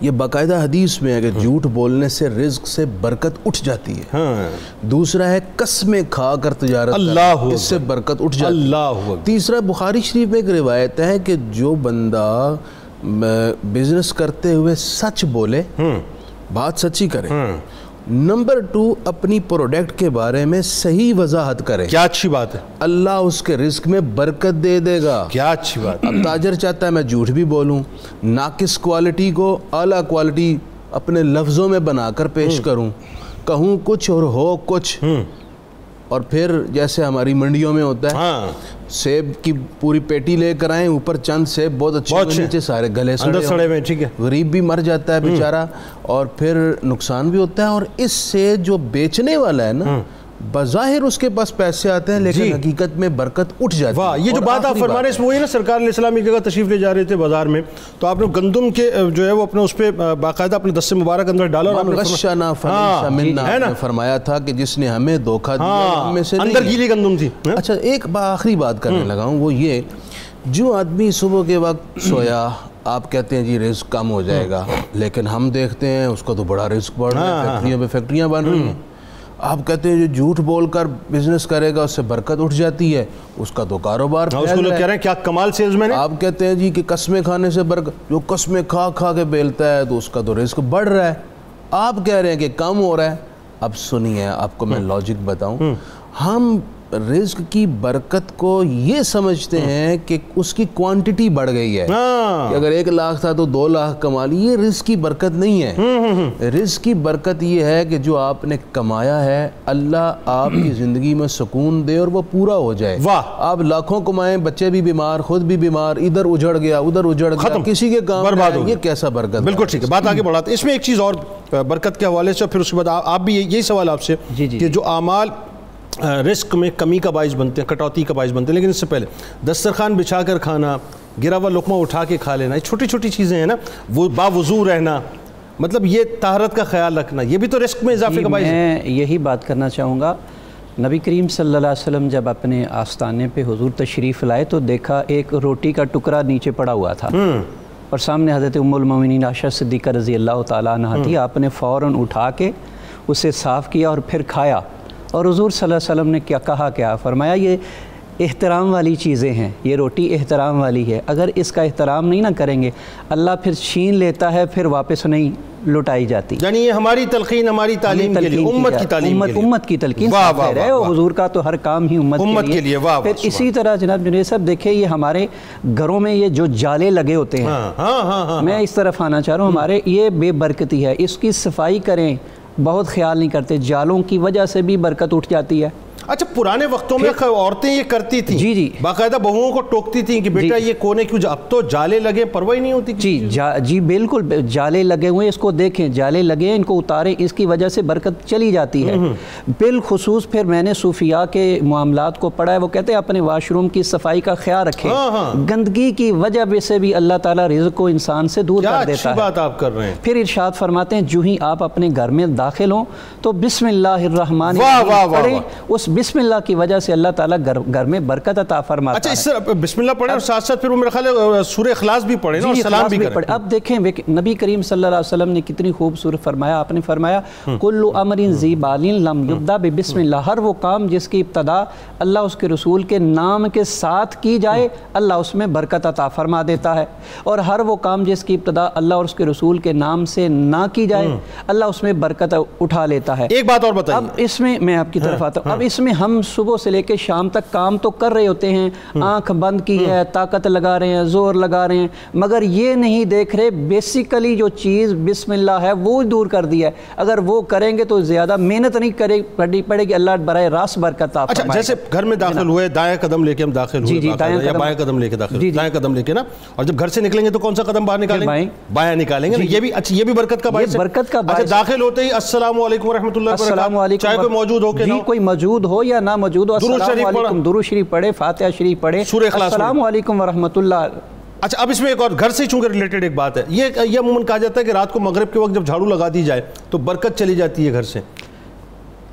یہ باقاعدہ حدیث میں ہے کہ جھوٹ بولنے سے رزق سے برکت اٹھ جاتی ہے. دوسرا ہے قسمیں کھا کر تجارت کرنا، اس سے برکت اٹھ جاتی ہے. تیسرا بخاری شریف میں ایک روایت ہے کہ جو بندہ بزنس کرتے ہوئے سچ بولے، بات سچی کرے. نمبر 2 اپنی پروڈکٹ کے بارے میں صحیح وضاحت کرے. کیا اچھی بات ہے. اللہ اس کے رزق میں برکت دے دے گا. کیا اچھی بات. اب تاجر چاہتا ہے میں جھوٹ بھی بولوں، ناقص کوالٹی کو اعلیٰ کوالٹی اپنے لفظوں میں بنا کر پیش کروں، کہوں کچھ اور ہو کچھ. اور پھر جیسے ہماری منڈیوں میں ہوتا ہے، سیب کی پوری پیٹی لے کر آئیں، اوپر چند سیب بہت اچھے، نیچے سارے گلے سڑے ہوئے، ٹھیک ہے، غریب بھی مر جاتا ہے بیچارہ، اور پھر نقصان بھی ہوتا ہے. اور اس سے جو بیچنے والا ہے نا، بظاہر اس کے پاس پیسے آتے ہیں لیکن حقیقت میں برکت اٹھ جاتی ہے. واہ، یہ جو بات آپ فرما رہے ہیں اس میں وہی نا، سرکار علیہ السلام ایک جگہ تشریف لے جا رہے تھے بازار میں، تو آپ نے گندم کے جو ہے وہ اپنے اس پہ باقاعدہ اپنے دست مبارک اندر ڈالا، اور غشنا فلیس منا نے فرمایا تھا کہ جس نے ہمیں دھوکہ دیا ہم میں سے نہیں. اندر گیلی گندم تھی. اچھا، ایک آخری بات کرنے لگا ہوں، وہ یہ، جو آدمی صبح کے وقت سویا، آپ کہتے ہیں جی رزق کم ہو جائے گا، لیکن ہم دیکھتے ہیں اس کا تو بڑا رزق بڑھ رہا ہے، فیکٹریوں پہ فیکٹریاں بن رہی ہیں. آپ کہتے ہیں جو جھوٹ بول کر بزنس کرے گا اس سے برکت اٹھ جاتی ہے، اس کا تو کاروبار اس کو لوگ کہہ رہے ہیں کیا کمال سیلز مین ہے. آپ کہتے ہیں جی کہ قسمیں کھانے سے برکت، جو قسمیں کھا کھا کے بیلتا ہے تو اس کا تو رزق بڑھ رہا ہے. آپ کہہ رہے ہیں کہ کم ہو رہا ہے. اب سنیے، آپ کو میں لاجک بتاؤں. ہم رزق کی برکت کو یہ سمجھتے ہیں کہ اس کی کوانٹٹی بڑھ گئی ہے، کہ اگر 1 لاکھ تھا تو 2 لاکھ کما لی. یہ رزق کی برکت نہیں ہے. رزق کی برکت یہ ہے کہ جو آپ نے کمایا ہے اللہ آپ کی زندگی میں سکون دے اور وہ پورا ہو جائے. آپ لاکھوں کمائیں، بچے بھی بیمار، خود بھی بیمار، ادھر اجڑ گیا ادھر اجڑ گیا، کسی کے کام برباد ہو گیا. یہ کیسا برکت. بالکل ٹھیک ہے، بات آگے بڑھاتے ہیں. اس میں ایک چیز اور برکت کے حوالے سے، پھر اس کے بعد آپ بھی یہی سوال آپ سے کہ جو اعمال رزق میں کمی کا باعث بنتے ہیں، کٹوتی کا باعث بنتے ہیں، لیکن اس سے پہلے دسترخوان بچھا کر کھانا، گرا ہوا لقمہ اٹھا کے کھا لینا، یہ چھوٹی چھوٹی چیزیں ہیں نا، وہ باوضو رہنا، مطلب یہ طہارت کا خیال رکھنا، یہ بھی تو رزق میں اضافے کا باعث ہے. میں یہی بات کرنا چاہوں گا. نبی کریم صلی اللہ علیہ وسلم جب اپنے آستانے پہ حضور تشریف لائے تو دیکھا ایک روٹی کا ٹکڑا نیچے پڑا ہوا تھا، اور سامنے حضرت ام المومنین عائشہ صدیقہ رضی اللہ تعالیٰ عنہ تھی. آپ نے فوراً اٹھا کے اسے صاف کیا اور پھر کھایا. اور حضور صلی اللہ علیہ وسلم نے کیا فرمایا یہ احترام والی چیزیں ہیں، یہ روٹی احترام والی ہے، اگر اس کا احترام نہیں نہ کریں گے اللہ پھر چھین لیتا ہے، پھر واپس نہیں لوٹائی جاتی. یعنی یہ ہماری تلقین، ہماری تعلیم کے لیے، امت کی تعلیم کے لیے، امت کی تلقین ہے. اور حضور کا تو ہر کام ہی امت کے لیے. پھر اسی طرح جناب جنید صاحب دیکھیں، یہ ہمارے گھروں میں یہ جو جالے لگے ہوتے ہیں، میں اس طرف آنا چاہ رہا ہوں، ہمارے یہ بے برکتی ہے، اس کی صفائی کریں، بہت خیال نہیں کرتے. جالوں کی وجہ سے بھی برکت اٹھ جاتی ہے. اچھا، پرانے وقتوں میں عورتیں یہ کرتی تھیں، جی باقاعدہ بہوؤں کو ٹوکتی تھیں کہ بیٹا یہ کونے کیوں. اب تو جالے لگے، پرواہ نہیں ہوتی. جی بالکل، جالے لگے ہوئے، اس کو دیکھیں، جالے لگے، ان کو اتاریں، اس کی وجہ سے برکت چلی جاتی ہے. بالخصوص پھر میں نے صوفیاء کے معاملات کو پڑھا ہے، وہ کہتے ہیں اپنے واش روم کی صفائی کا خیال رکھیں. گندگی کی وجہ سے بھی اللہ تعالیٰ رزق کو انسان سے دور کر دیتا ہے. بات آپ کر رہے ہیں. پھر ارشاد فرماتے ہیں جو ہی آپ اپنے گھر میں داخل ہوں تو بسم اللہ الرحمن الرحیم پڑھیں. اس بسم اللہ کی وجہ سے اللہ تعالیٰ گھر میں برکت عطا فرماتا ہے. اچھا، اس سے بسم اللہ پڑھیں اور ساتھ ساتھ پھر وہ میرا خیال ہے سورہ اخلاص بھی پڑھیں اور سلام بھی کریں. اب دیکھیں نبی کریم صلی اللہ علیہ وسلم نے کتنی خوبصورت فرمایا. آپ نے فرمایا کل امر ذی بال لم یبدا ببسم اللہ، ہر وہ کام جس کی ابتدا اللہ اس کے رسول کے نام کے ساتھ کی جائے اللہ اس میں برکت عطا فرما دیتا ہے، اور ہر وہ کام جس کی ابتدا اللہ اور اس کے رسول کے نام سے نہ کی جائے اللہ اس میں برکت اٹھا لیتا ہے. ایک بات اور بتائیے. اب اس میں میں آپ کی طرف آتا ہوں. اب اس میں ہم صبح سے لے کے شام تک کام تو کر رہے ہوتے ہیں، آنکھ بند کی ہے، طاقت لگا رہے ہیں، زور لگا رہے ہیں، مگر یہ نہیں دیکھ رہے بیسیکلی جو چیز بسم اللہ ہے وہ دور کر دیا ہے. اگر وہ کریں گے تو زیادہ محنت نہیں کرنی پڑے گی، اللہ براہ راست برکت عطا فرمائے گا. جیسے گھر میں داخل ہوئے، دائیں قدم لے کے ہم داخل ہوئے، یا بائیں قدم لے کے داخل، دائیں قدم لے کے نا، اور جب گھر سے نکلیں گے تو کون سا قدم باہر نکالیں گے؟ بائیں نکالیں گے. یہ بھی اچھا، یہ بھی برکت کا باعث ہے. برکت کا باعث. داخل ہوتے ہی السلام علیکم ورحمۃ اللہ وبرکاتہ، چاہے کوئی موجود ہو کہ نہ ہو، کوئی موجود ہو یا نہ موجود ہو، السلام علیکم، درود شریف پڑھے، فاتحہ شریف پڑھے، السلام علیکم ورحمۃ اللہ. اچھا، اب اس میں ایک اور گھر سے چونکہ ریلیٹڈ ایک بات ہے، یہ عموماً کہا جاتا ہے کہ رات کو مغرب کے وقت جب جھاڑو لگا دی جائے تو برکت چلی جاتی ہے گھر سے.